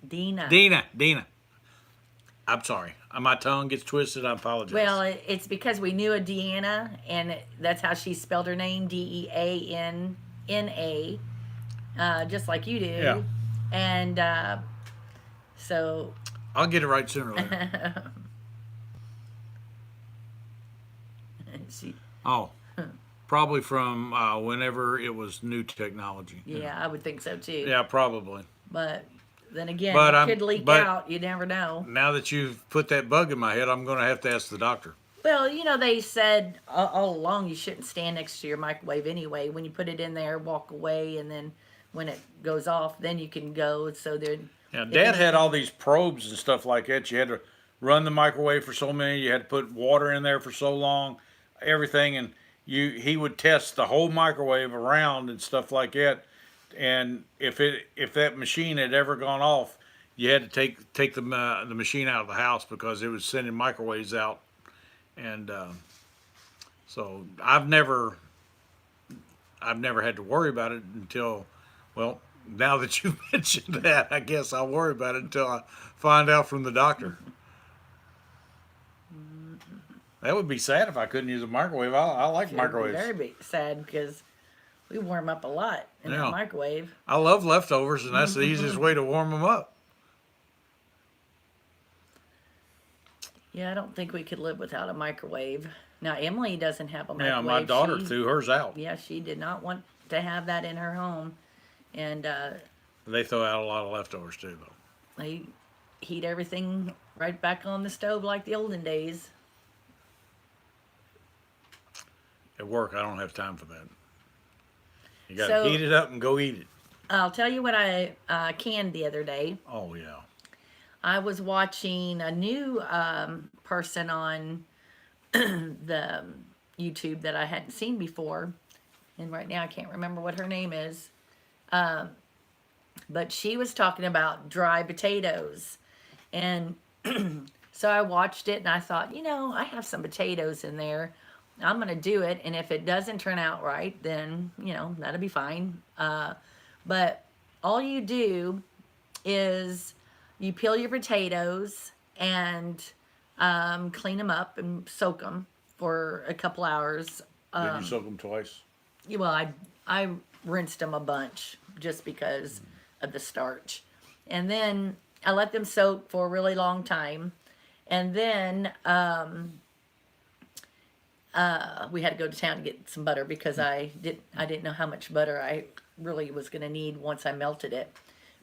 Dina. I'm sorry. My tongue gets twisted. I apologize. Well, it's because we knew a Deanna, and that's how she spelled her name, Deanna, just like you do. Yeah. And so. I'll get it right sooner or later. Probably from whenever it was new technology. Yeah, I would think so too. Yeah, probably. But then again, it could leak out. You never know. Now that you've put that bug in my head, I'm going to have to ask the doctor. Well, they said all along you shouldn't stand next to your microwave anyway. When you put it in there, walk away, and then when it goes off, then you can go. So then. Yeah, Dad had all these probes and stuff like that. You had to run the microwave for so many. You had to put water in there for so long, everything, and he would test the whole microwave around and stuff like that. And if that machine had ever gone off, you had to take the machine out of the house because it was sending microwaves out. And so I've never had to worry about it until, well, now that you mentioned that, I guess I'll worry about it until I find out from the doctor. That would be sad if I couldn't use a microwave. I like microwaves. It would be very sad because we warm up a lot in the microwave. I love leftovers, and that's the easiest way to warm them up. Yeah, I don't think we could live without a microwave. Now, Emily doesn't have a microwave. Yeah, my daughter threw hers out. Yeah, she did not want to have that in her home. And they throw out a lot of leftovers too, though. They heat everything right back on the stove like the olden days. At work, I don't have time for that. You got to heat it up and go eat it. I'll tell you what I canned the other day. Oh, yeah. I was watching a new person on the YouTube that I hadn't seen before. And right now I can't remember what her name is. But she was talking about dry potatoes. And so I watched it and I thought, I have some potatoes in there. I'm going to do it. And if it doesn't turn out right, then, that'll be fine. But all you do is you peel your potatoes and clean them up and soak them for a couple hours. Did you soak them twice? Well, I rinsed them a bunch just because of the starch. And then I let them soak for a really long time. And then we had to go to town to get some butter because I didn't know how much butter I really was going to need once I melted it.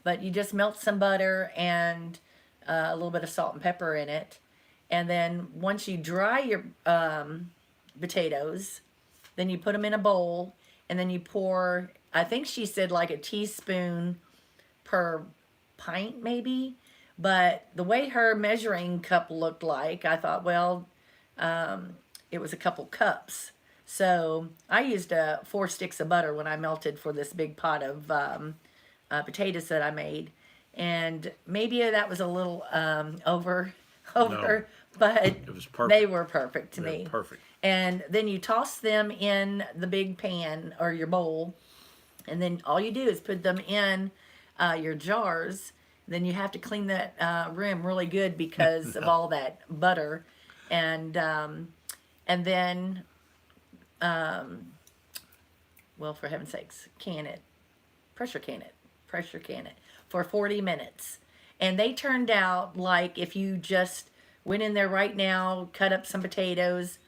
But you just melt some butter and a little bit of salt and pepper in it. And then once you dry your potatoes, then you put them in a bowl and then you pour, I think she said like a teaspoon per pint maybe. But the way her measuring cup looked like, I thought, well, it was a couple cups. So I used 4 sticks of butter when I melted for this big pot of potatoes that I made. And maybe that was a little over, No, but it was perfect. They were perfect to me. Perfect. And then you toss them in the big pan or your bowl. And then all you do is put them in your jars. Then you have to clean that rim really good because of all that butter. And then, well, for heaven's sakes, can it pressure can it for 40 minutes. And they turned out like if you just went in there right now, cut up some potatoes,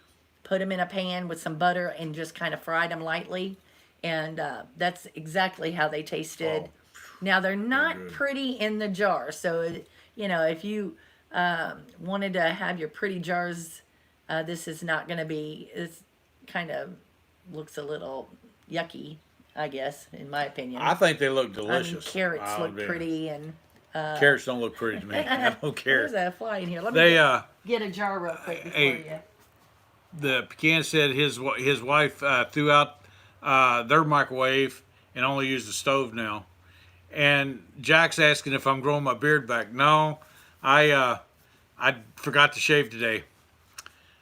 put them in a pan with some butter, and just kind of fried them lightly. And that's exactly how they tasted. Oh, Now, they're not good. pretty in the jar. So, you know, if you wanted to have your pretty jars, this is not going to be, it's kind of looks a little yucky, I guess, in my opinion. I think they look I mean, delicious. carrots I'll look be- pretty, and Carrots don't look pretty to me. I don't care. there's a fly in here. Let me They get a jar real quick before hey, you. the pecan said his wife threw out their microwave and only used the stove now. And Jack's asking if I'm growing my beard back. No, I forgot to shave today,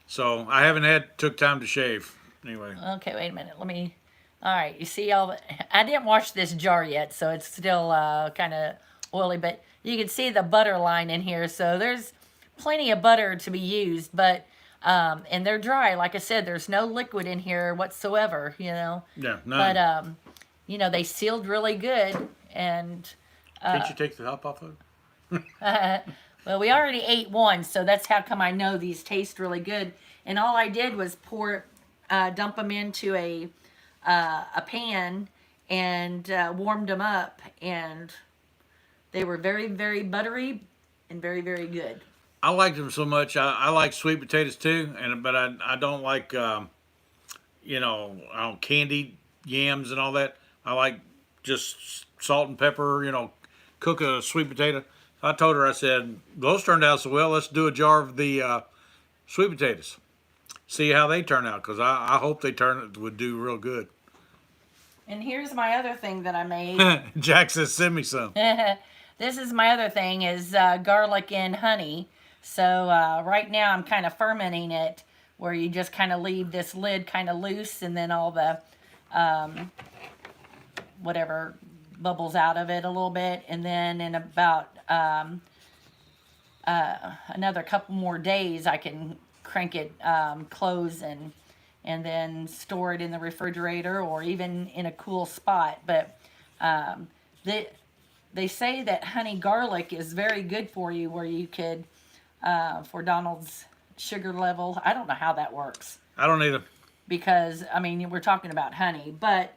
so I haven't took time to shave. Anyway, Okay, wait a minute. Let me. All right, you see all the. I didn't wash this jar yet, so it's still kind of oily, but you can see the butter line in here. So there's plenty of butter to be used, but and they're dry. Like I said, there's no liquid in here whatsoever. You know. yeah, none. But you know, they sealed really good, and Can't you take the top off of it? well, we already ate one, so that's how come I know these taste really good. And all I did was dump them into a pan and warmed them up, and they were very, very buttery and very, very good. I liked them so much. I like sweet potatoes too, but I don't like candied yams and all that. I like just salt and pepper. Cook a sweet potato. I told her, I said, those turned out so well. Let's do a jar of the sweet potatoes. See how they turn out, because I hope they would do real good. And here's my other thing that I made. Jack says, send me some. This is my other thing is garlic and honey. So right now I'm kind of fermenting it, where you just kind of leave this lid kind of loose, and then all the whatever bubbles out of it a little bit, and then in about another couple more days I can crank it close and then store it in the refrigerator or even in a cool spot. But they say that honey garlic is very good for you, where you could for Donald's sugar level. I don't know how that works, I don't either. because I mean we're talking about honey, but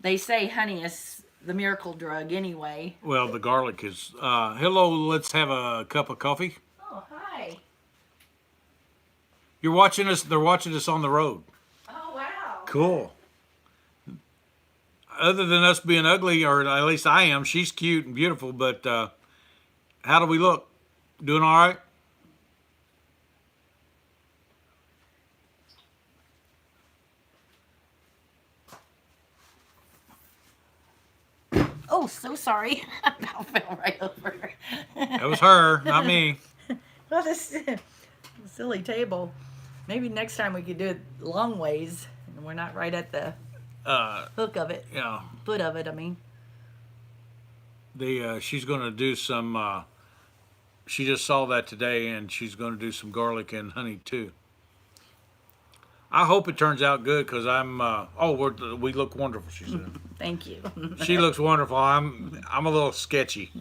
they say honey is the miracle drug anyway. Well, the garlic is. Hello, let's have a cup of coffee. Oh, hi. You're watching us. They're watching us on the road. Oh, wow. Cool. Other than us being ugly, or at least I am, she's cute and beautiful, but how do we look? Doing all right? Oh, so sorry. I fell right over. That was her, not me. Well, this silly table. Maybe next time we could do it long ways, and we're not right at the hook of it, Yeah, foot of it. I mean. she's going to do some. She just saw that today, and she's going to do some garlic and honey too. I hope it turns out good, because I'm. We look wonderful. She said. Thank you. She looks wonderful. I'm a little sketchy.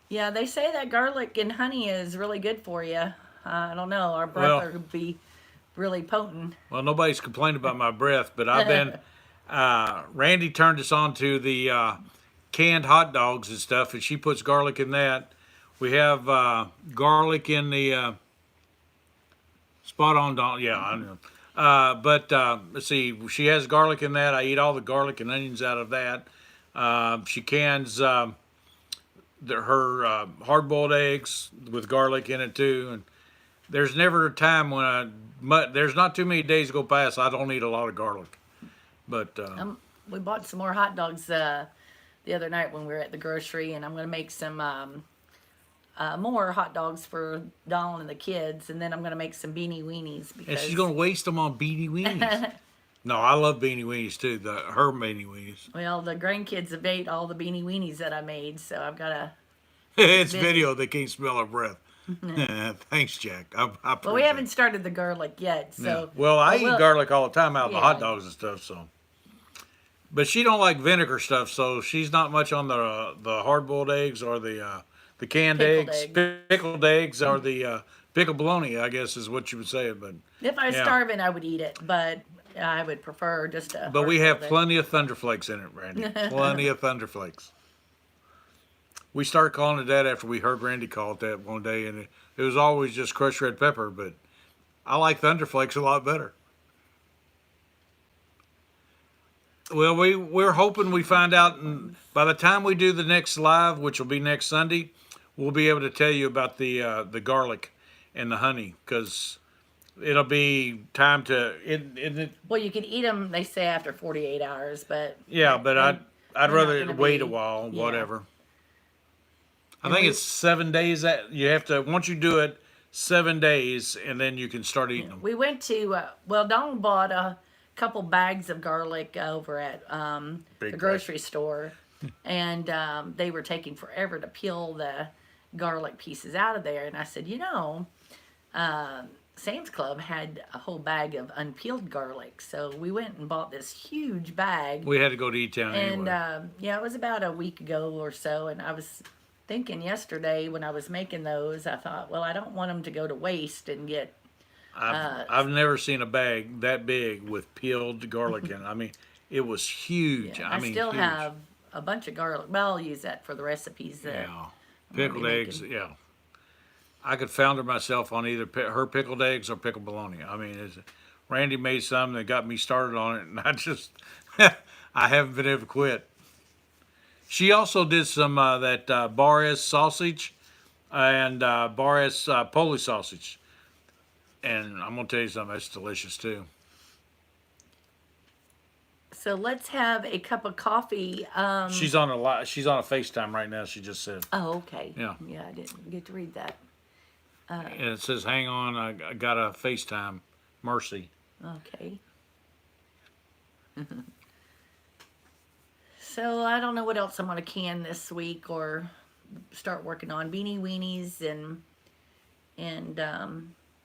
Yeah, they say that garlic and honey is really good for you. I don't know. Our breath Well- would be really potent. Well, nobody's complained about my breath, but I've been. Randy turned us on to the canned hot dogs and stuff, and she puts garlic in that. We have garlic in the spot on. Yeah, I know. But let's see. She has garlic in that. I eat all the garlic and onions out of that. She cans her hard-boiled eggs with garlic in it too. And there's never a time when there's not too many days go past I don't eat a lot of garlic. But We bought some more hot dogs the other night when we were at the grocery, and I'm going to make some more hot dogs for Donald and the kids, and then I'm going to make some beanie weenies. and Because she's gonna waste them on beanie weenies. No, I love beanie weenies too. Her beanie weenies. well, the grandkids have ate all the beanie weenies that I made, so I've got to. It's video. They can't smell her breath. Thanks, Jack. I appreciate Well, we haven't started the garlic yet, it. Yeah. so. Well, I but eat we'll- garlic all the time out of the Yeah. hot dogs and stuff, so. But she don't like vinegar stuff, so she's not much on the hard boiled eggs or the canned Pickled eggs, eggs. pickled eggs, or the pickled bologna. I guess is what you would say. But If I was yeah. starving, I would eat it, but I would prefer just a. But we have hard-boiled egg. plenty of Thunderflakes in it, Randy. Plenty of Thunderflakes. We started calling it that after we heard Randy call it that one day, and it was always just crushed red pepper. But I like Thunderflakes a lot better. Well, we're hoping we find out, and by the time we do the next live, which will be next Sunday, we'll be able to tell you about the garlic and the honey, because it'll be time to Well, you can eat them. They say after 48 hours, but yeah, but I'd they're not rather gonna wait a be- while, yeah. whatever. I And think we- it's 7 days that you have to, once you do it, 7 days, and then you can start eating them. We went to Dawn bought a couple bags of garlic over at Big the grocery store, and they were taking forever to peel the garlic pieces out of there. And I said, Sam's Club had a whole bag of unpeeled garlic, so we went and bought this huge bag. We had to go to E-Town And anyway. yeah, it was about a week ago or so, and I was thinking yesterday when I was making those, I thought, well, I don't want them to go to waste and get. I've never seen a bag that big with peeled garlic in it. I mean, it was huge. Yeah, I mean, still huge. have a bunch of garlic. Well, I'll use that for the recipes. That Yeah, be pickled eggs. making. Yeah, I could founder myself on either her pickled eggs or pickled bologna. I mean, Randy made some that got me started on it, and I just I haven't been able to quit. She also did some that Bar-S sausage and Bar-S Polish sausage, and I'm gonna tell you something, that's delicious too. So let's have a cup of coffee. She's on a She's on a FaceTime right now. She just said, Oh, okay. Yeah. Yeah, I didn't get to read that. and it says, "Hang on, I got a FaceTime." Mercy. Okay. So I don't know what else I'm gonna can this week or start working on. Beanie weenies and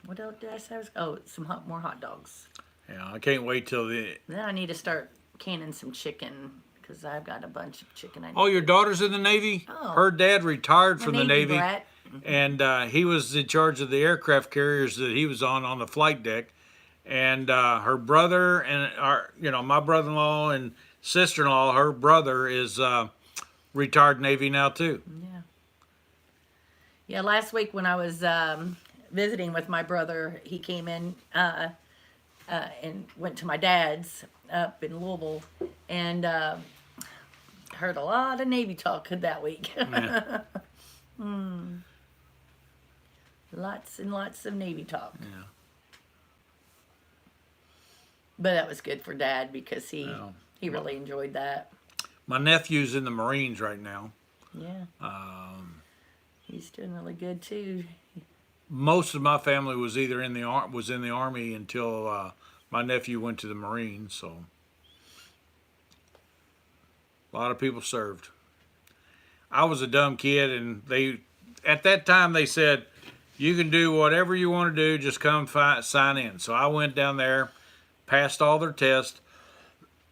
what else did I say? Some more hot dogs. Yeah, I can't wait till the. Then I need to start canning some chicken because I've got a bunch of chicken. I need Oh, your to- daughter's in the Navy? Oh. Her dad retired My from the Navy, brat. and he was in charge of the aircraft carriers that he was on the flight deck. And her brother and my brother-in-law and sister-in-law, her brother is retired Navy now too. Yeah. Yeah, last week when I was visiting with my brother, he came in and went to my dad's up in Louisville and heard a lot of Navy talk that week. Yeah. Lots and lots of Navy talk. Yeah. But that was good for Dad because Yeah. he really enjoyed that. My nephew's in the Marines right now. Yeah. He's doing really good too. Most of my family was either in the Army until my nephew went to the Marines. So a lot of people served. I was a dumb kid, and at that time they said, "You can do whatever you want to do. Just come sign in." So I went down there, passed all their tests.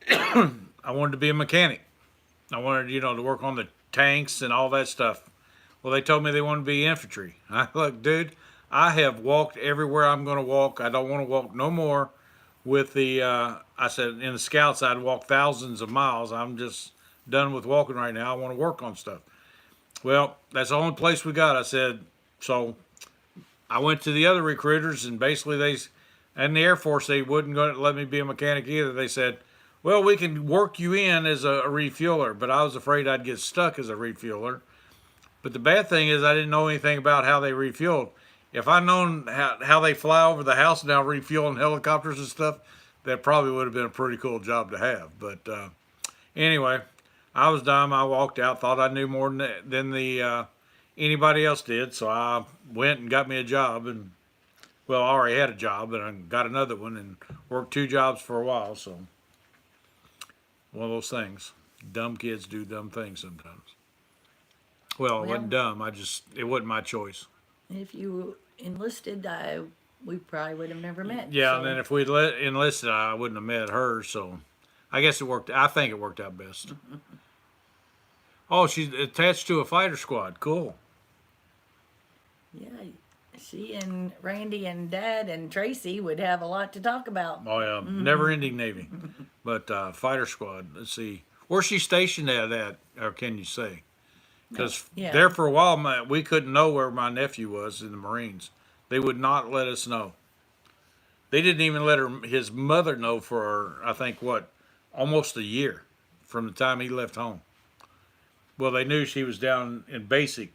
I wanted to be a mechanic. I wanted, to work on the tanks and all that stuff. Well, they told me they wanted to be infantry. Look, dude, I have walked everywhere I'm going to walk. I don't want to walk no more with I said, in the Scouts, I'd walk thousands of miles. I'm just done with walking right now. I want to work on stuff. Well, that's the only place we got. I said, so I went to the other recruiters, and basically and the Air Force, they wouldn't go let me be a mechanic either. They said, well, we can work you in as a refueler, but I was afraid I'd get stuck as a refueler. But the bad thing is I didn't know anything about how they refueled. If I'd known how they fly over the house now refueling helicopters and stuff, that probably would have been a pretty cool job to have. But anyway, I was dumb. I walked out, thought I knew more than anybody else did. So I went and got me a job. And, well, I already had a job, and I got another one and worked 2 jobs for a while. So one of those things. Dumb kids do dumb things sometimes. Well, it wasn't dumb. It wasn't my choice. If you enlisted, we probably would have never met. Yeah, so. and then if we'd enlisted, I wouldn't have met her. So I guess it worked. I think it worked out best. Oh, she's attached to a fighter squad. Cool. Yeah, she and Randy and Dad and Tracy would have a lot to talk about. Oh yeah, never-ending Navy. But fighter squad. Let's see, where's she stationed at? Or can you say? Because Yeah. there for a while, we couldn't know where my nephew was in the Marines. They would not let us know. They didn't even let his mother know for I think what, almost a year, from the time he left home. Well, they knew she was down in basic,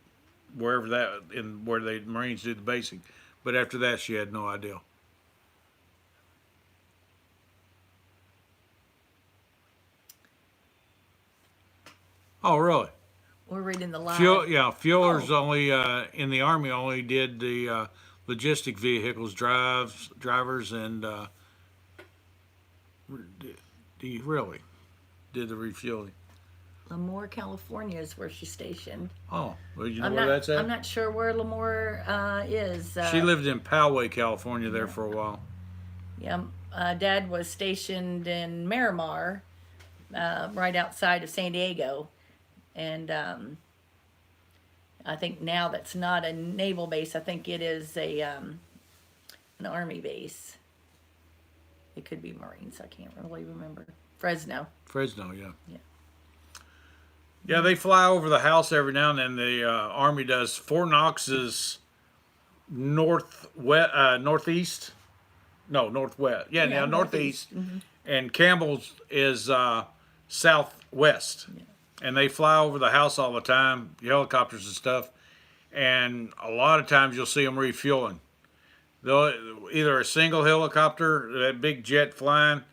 wherever that in where the Marines do the basic, but after that she had no idea. Oh, really? We're reading the live. Fueller's Oh. only in the Army only did the logistic vehicles, drivers, and do you really did the refueling? Lemoore, California is where she's stationed. Oh, well, you know I'm where not. that's at? I'm not sure where Lemoore is. She lived in Poway, California, there for a while. Yeah, Dad was stationed in Miramar, right outside of San Diego, and I think now that's not a naval base. I think it is an Army base. It could be Marines. I can't really remember. Fresno. Fresno, yeah. Yeah. Yeah, they fly over the house every now and then. The Army does. Fort Knox is northeast. No, northwest. Yeah, Yeah, now northeast. northeast. And Campbell's is southwest. Yeah. And they fly over the house all the time, helicopters and stuff. And a lot of times you'll see them refueling. They'll either a single helicopter, that big jet flying,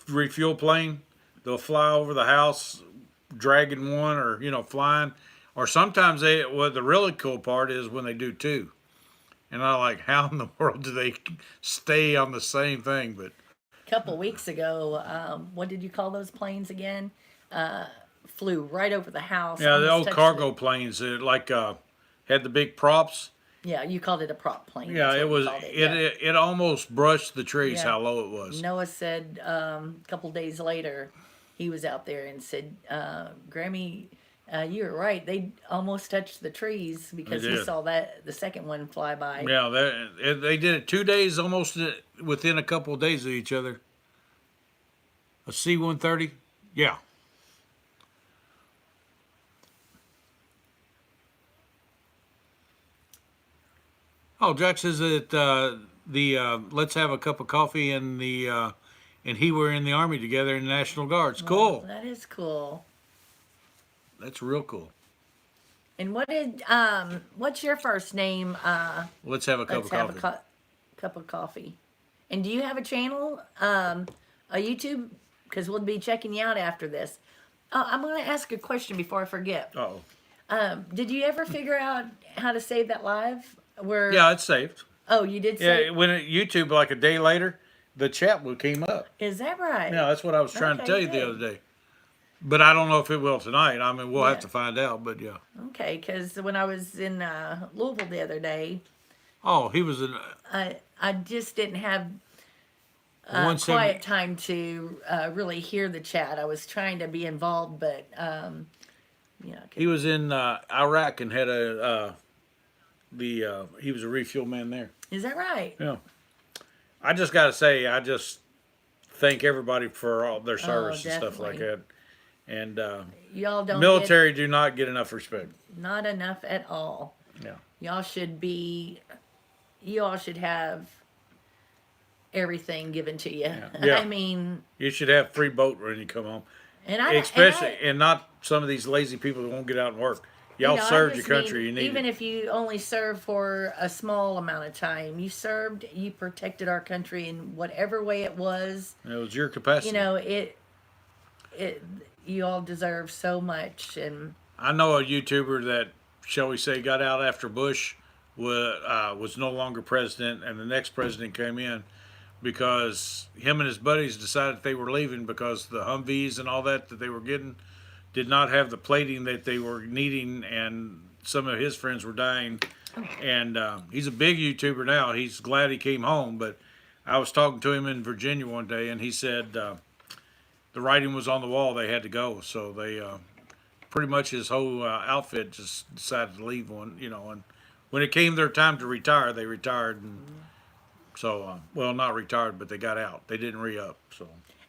refuel plane. They'll fly over the house, dragging one, or flying. Or sometimes the really cool part is when they do two. And I'm like, how in the world do they stay on the same thing? But A couple weeks ago, what did you call those planes again? Flew right over the house. yeah, the almost old touched cargo planes that had the big props. Yeah, you called it a prop plane. Yeah, that's it what you was. called It almost brushed the trees. Yeah. How low it was. Noah said a couple days later, he was out there and said, "Grammy, you were right. They almost touched the trees because They he did. saw that the second one fly by." Yeah, they did it 2 days almost within a couple of days of each other. A C-130. Yeah. Oh, Jack says that let's have a cup of coffee and and he were in the Army together in the National Guards. Cool. That is cool. That's real cool. And what's your first name? Let's have a cup Let's of have coffee. a cup of coffee. And do you have a channel, a YouTube? Because we'll be checking you out after this. I'm going to ask a question before I forget. Uh-oh. Did you ever figure out how to save that live? Where? Yeah, it's saved. Oh, you did Yeah, save? when YouTube like a day later, the chat came up. Is that right? Yeah, that's what I was trying to Okay, tell you the good. other day. But I don't know if it will tonight. I mean, we'll have Yeah. to find out. But yeah. Okay, because when I was in Louisville the other day, Oh, he was in I just didn't have 170. quiet time to really hear the chat. I was trying to be involved, but yeah. He was in Iraq and had he was a refuel man there. Is that right? Yeah. I just got to say, I just thank everybody for all their service and stuff like that. And Y'all don't military do not get enough respect. get not enough at all. Yeah. Y'all should have everything given to you. Yeah. I mean, You should have free boat when you come home. and I Especially, and not some of these lazy people that won't get out and work. Y'all I served your just country. mean, You need even it. if you only serve for a small amount of time, you served, you protected our country in whatever way it was. It was your capacity. You know, you all deserve so much, and I know a YouTuber that, shall we say, got out after Bush was no longer president, and the next president came in because him and his buddies decided they were leaving because the Humvees and all that they were getting did not have the plating that they were needing, and some of his friends were dying, and he's a big YouTuber now. He's glad he came home, but I was talking to him in Virginia one day, and he said the writing was on the wall. They had to go, so they pretty much his whole outfit just decided to leave one, and when it came their time to retire, they retired, and so well, not retired, but they got out. They didn't re-up, so.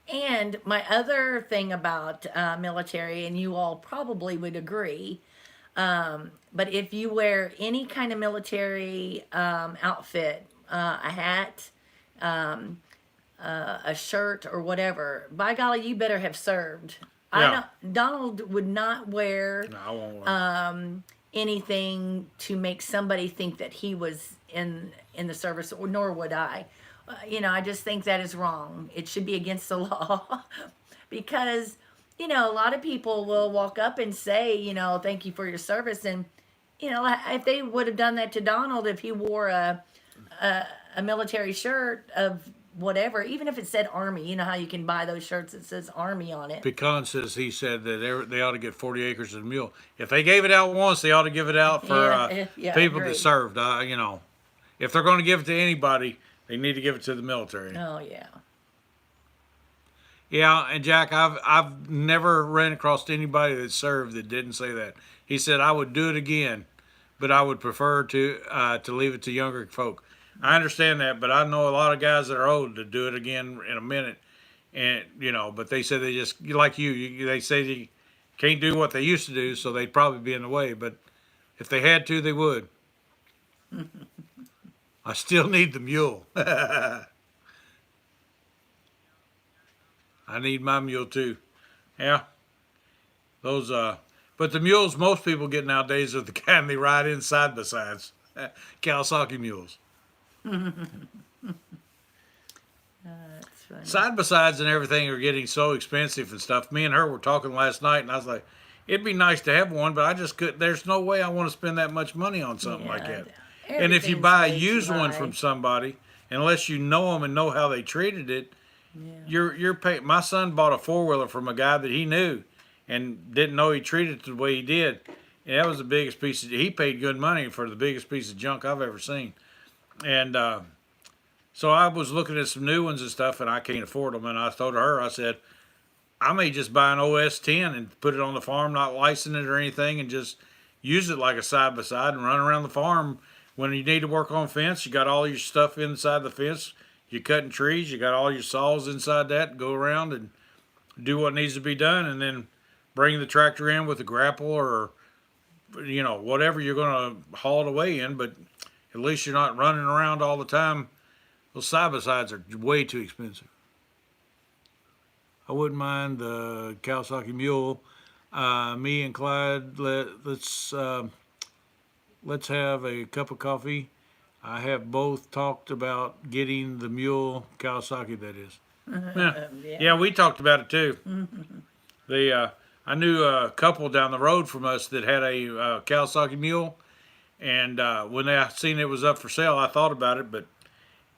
And my other thing about military, and you all probably would agree, but if you wear any kind of military outfit, a hat, a shirt, or whatever, by golly, you better have served. Yeah. Donald would not wear No, I won't wear anything to make somebody think that he was in the service, or nor would I. I just think that is wrong. It should be against the law because, a lot of people will walk up and say, thank you for your service. And, if they would have done that to Donald, if he wore a military shirt of whatever, even if it said Army, how you can buy those shirts that says Army on it. Pecan says he said that they ought to get 40 acres and a mule. If they gave it out once, they ought to give it out for people that served. If they're going to give it to anybody, they need to give it to the military. Oh yeah. Yeah, and Jack, I've never ran across anybody that served that didn't say that. He said I would do it again, but I would prefer to leave it to younger folk. I understand that, but I know a lot of guys that are old to do it again in a minute, and but they said they just like they say they can't do what they used to do, so they'd probably be in the way. But if they had to, they would. I still need the mule. I need my mule too. Yeah. Those but the mules most people get nowadays are the kind they ride in side by sides. Kawasaki mules. That's funny. Side by sides and everything are getting so expensive and stuff. Me and her were talking last night, and I was like, it'd be nice to have one, but I just could. There's no way I want to spend that much money on something like that. And if you buy a used one from somebody, unless you know them and know how they treated it, you're paying. My son bought a 4-wheeler from a guy that he knew, and didn't know he treated it the way he did. And that was the biggest piece. He paid good money for the biggest piece of junk I've ever seen. And so I was looking at some new ones and stuff, and I can't afford them. And I told her, I said, I may just buy an OS 10 and put it on the farm, not license it or anything, and just use it like a side by side and run around the farm. When you need to work on fence, you got all your stuff inside the fence. You're cutting trees, you got all your saws inside that. Go around and do what needs to be done, and then bring the tractor in with a grapple or whatever you're going to haul it away in. But at least you're not running around all the time. Those side by sides are way too expensive. I wouldn't mind the Kawasaki mule. Me and Clyde, let's have a cup of coffee. I have both talked about getting the mule, Kawasaki that is. Yeah, we talked about it too. I knew a couple down the road from us that had a Kawasaki mule, and when I seen it was up for sale, I thought about it, but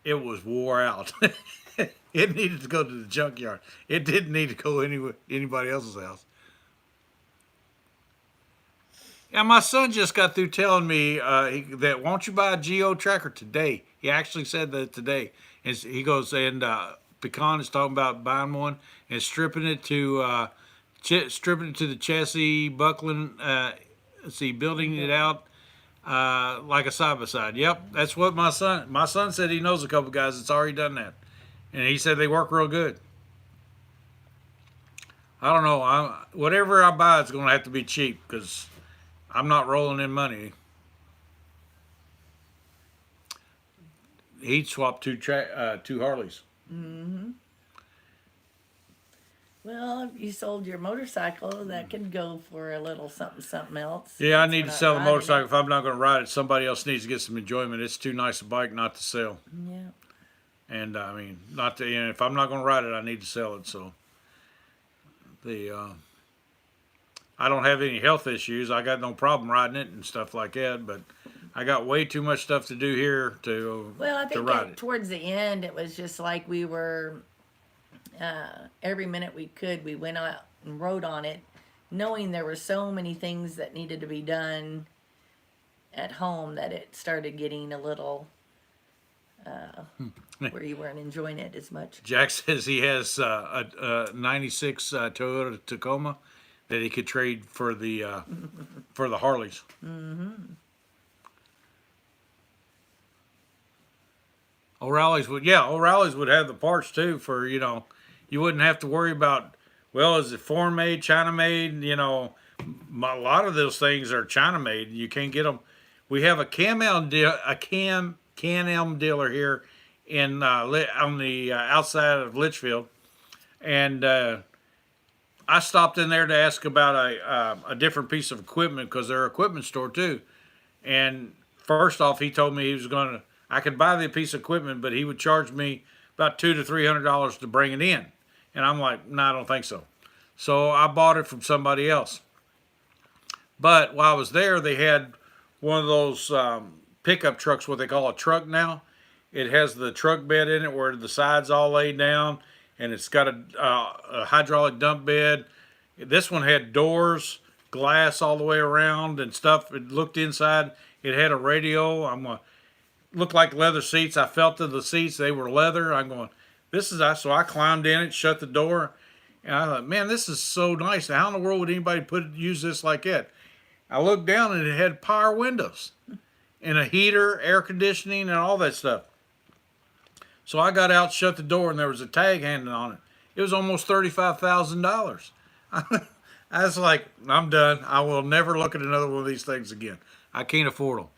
it was wore out. It needed to go to the junkyard. It didn't need to go anybody else's house. Yeah, my son just got through telling me that won't you buy a Geo tracker today? He actually said that today. And he goes, and Pecan is talking about buying one and stripping it to the chassis, buckling, building it out like a side by side. Yep, that's what my son said. He knows a couple guys that's already done that, and he said they work real good. I don't know. Whatever I buy, it's going to have to be cheap because I'm not rolling in money. He'd swap two Harleys. Mm-hmm. Well, if you sold your motorcycle, that could go for a little something else. Yeah, I need to sell the motorcycle. If I'm not going to ride it, somebody else needs to get some enjoyment. It's too nice a bike not to sell. Yeah. And I mean, not to. If I'm not going to ride it, I need to sell it. So I don't have any health issues. I got no problem riding it and stuff like that. But I got way too much stuff to do here to I think ride it. Towards the end, it was just like we were. Every minute we could, we went out and rode on it, knowing there were so many things that needed to be done at home that it started getting a little where you weren't enjoying it as much. Jack says he has a 96 Toyota Tacoma that he could trade for the Harleys. O'Reilly's would have the parts too for, you wouldn't have to worry about, well, is it foreign made, China made, a lot of those things are China made. You can't get them. We have a Can-Am dealer here in on the outside of Litchfield, and I stopped in there to ask about a different piece of equipment because they're an equipment store too. And first off, he told me I could buy the piece of equipment, but he would charge me about $200 to $300 to bring it in. And I'm like, no, I don't think so. So I bought it from somebody else. But while I was there, they had one of those pickup trucks, what they call a truck now. It has the truck bed in it where the sides all laid down, and it's got a hydraulic dump bed. This one had doors, glass all the way around and stuff. It looked inside. It had a radio. Looked like leather seats. I felt of the seats. They were leather. I'm going, so I climbed in it, shut the door, and I thought, man, this is so nice. How in the world would anybody use this like that? I looked down and it had power windows and a heater, air conditioning, and all that stuff. So I got out, shut the door, and there was a tag hanging on it. It was almost $35,000. I was like, I'm done. I will never look at another one of these things again. I can't afford them.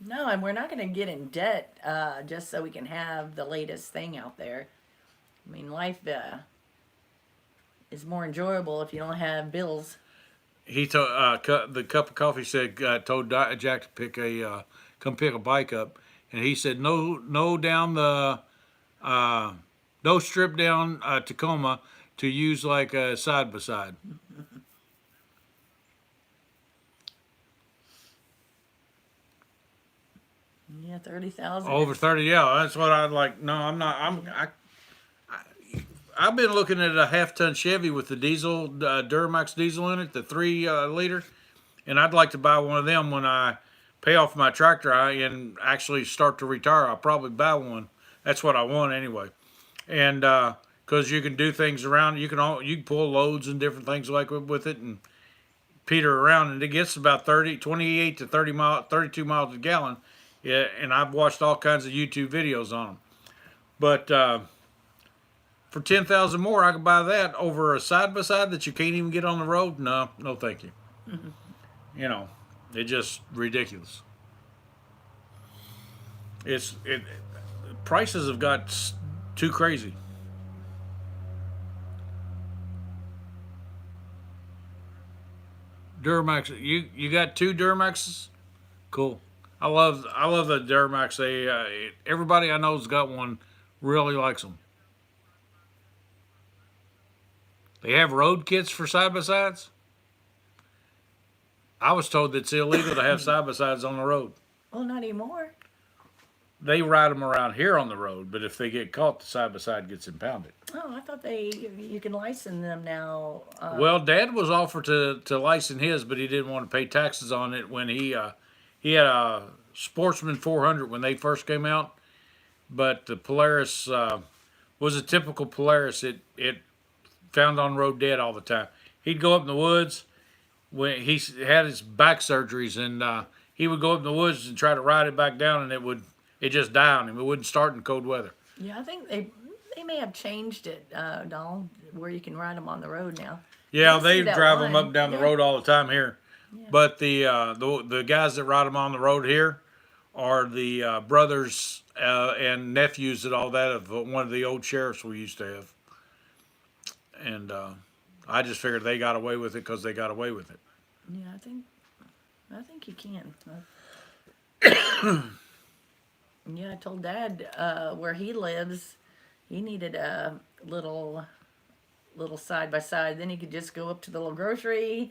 No, and we're not going to get in debt just so we can have the latest thing out there. I mean, life is more enjoyable if you don't have bills. He told the cup of coffee said told Jack to come pick a bike up, and he said no down the no strip down Tacoma to use like a side by side. Yeah, 30,000. Over 30, yeah. That's what I'd like. No, I'm not. I've been looking at a half-ton Chevy with the diesel, Duramax diesel in it, the 3-liter, and I'd like to buy one of them when I pay off my tractor and actually start to retire. I'll probably buy one. That's what I want anyway, and because you can do things around, you can pull loads and different things like with it and peter around, and it gets about 28 to 32 miles a gallon. Yeah, and I've watched all kinds of YouTube videos on them. But for $10,000 more, I could buy that over a side by side that you can't even get on the road. No, thank you. Mm-hmm. It's just ridiculous. Prices have got too crazy. Duramax, you got 2 Duramaxes? Cool. I love the Duramax. Everybody I know's got one really likes them. They have road kits for side by sides. I was told that it's illegal to have side by sides on the road. Well, not anymore. They ride them around here on the road, but if they get caught, the side by side gets impounded. Oh, I thought you can license them now. Well, Dad was offered to license his, but he didn't want to pay taxes on it when he had a Sportsman 400 when they first came out, but the Polaris was a typical Polaris. It found on road dead all the time. He'd go up in the woods when he had his back surgeries, and he would go up in the woods and try to ride it back down, and it just die on him. It wouldn't start in cold weather. Yeah, I think they may have changed it, Donald, where you can ride them on the road now. Yeah, they drive them up and down the road all the time here. Yeah. But the guys that ride them on the road here are the brothers and nephews and all that of one of the old sheriffs we used to have. And I just figured they got away with it because they got away with it. Yeah, I think you can. Yeah, I told Dad where he lives, he needed a little side by side. Then he could just go up to the little grocery.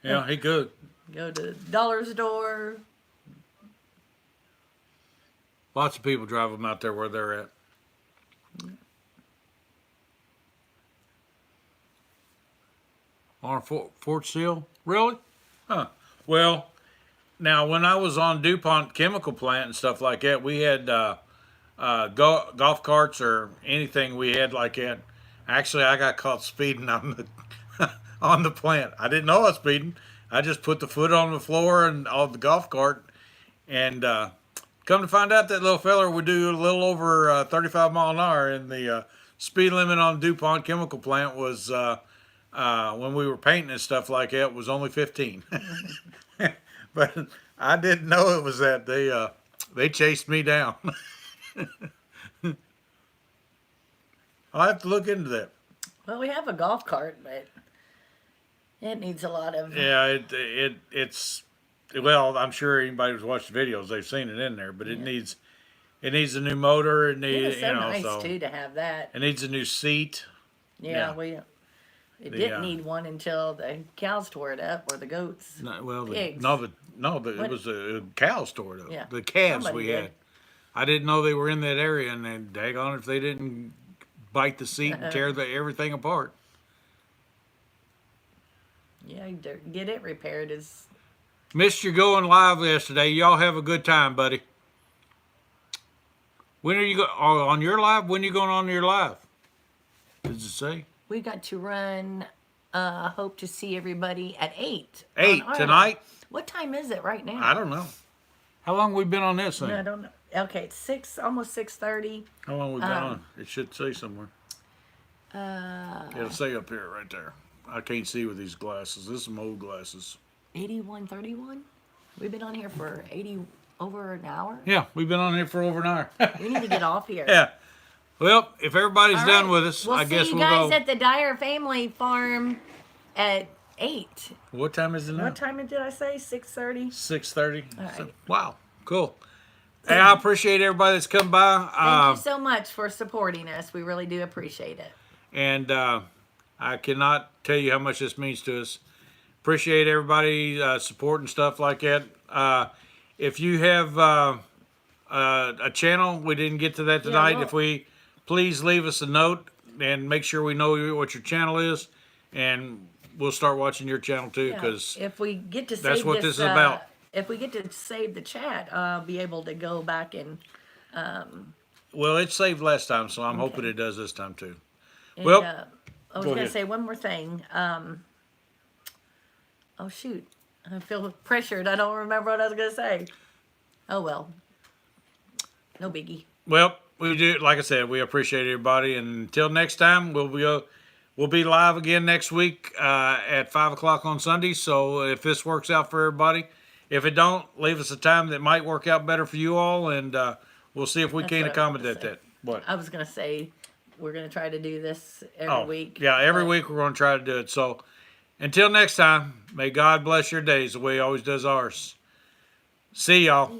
Yeah, he could. Go to the dollar store. Lots of people drive them out there where they're at. On Fort Sill? Really? Huh. Well, Now, when I was on DuPont chemical plant and stuff like that, we had golf carts or anything we had like that. Actually, I got caught speeding on the on the plant. I didn't know I was speeding. I just put the foot on the floor and on the golf cart, and come to find out, that little feller would do a little over 35 mile an hour, and the speed limit on DuPont chemical plant was when we were painting and stuff like that was only 15. But I didn't know it was that. They chased me down. I'll have to look into that. Well, we have a golf cart, but it needs a lot of. Yeah, it's well, I'm sure anybody who's watched the videos, they've seen it in there, but it needs a new motor. It needs, It's so nice too to have that. it needs a new seat. Yeah, Yeah. it didn't need one until the cows tore it up, or the goats. No, well, Pigs. it was a cow store though. Yeah, The calves somebody we did. had. I didn't know they were in that area, and then daggone if they didn't bite the seat and tear everything apart. Yeah, get it repaired is. Missed you going live yesterday. Y'all have a good time, buddy. When are you on your live? When are you going on your live? Does it say? We got to run. Hope to see everybody at 8. 8 on our tonight? live. What time is it right now? I don't know. How long we been on this thing? I don't know. Okay, it's 6, almost 6:30. How long we been on? It should say somewhere. It'll say up here, right there. I can't see with these glasses. This is some old glasses. 81:31. We've been on here for over an hour. Yeah, we've been on here for over an hour. We need to get off here. Yeah. Well, if everybody's All done right. with us, we'll I guess see you we'll guys go. at the Dyer family farm at 8. What time is it now? What time did I say? 6:30. 6:30. All right. Wow, cool. Hey, I appreciate everybody that's come by. Thank you so much for supporting us. We really do appreciate it. And I cannot tell you how much this means to us. Appreciate everybody support and stuff like that. If you have a channel, we didn't get to that tonight. well- Please leave us a note and make sure we know what your channel is, and we'll start watching your channel too. Because if we get to that's save what this is about. If we get to save the chat, I'll be able to go back and. well, it saved last time, so I'm hoping it does this time too. And, Well, I was go going to ahead. say one more thing. Oh, shoot. I feel pressured. I don't remember what I was going to say. Oh, well. No biggie. Well, we do. Like I said, we appreciate everybody. And until next time, we'll be live again next week at 5 o'clock on Sunday. So if this works out for everybody, if it don't, leave us a time that might work out better for you all, and we'll see if we That's can what I was gonna accommodate say. that. What? I was going to say we're going to try to do this every week. Yeah, every but- week we're going to try to do it. So until next time, may God bless your days the way He always does ours. See y'all.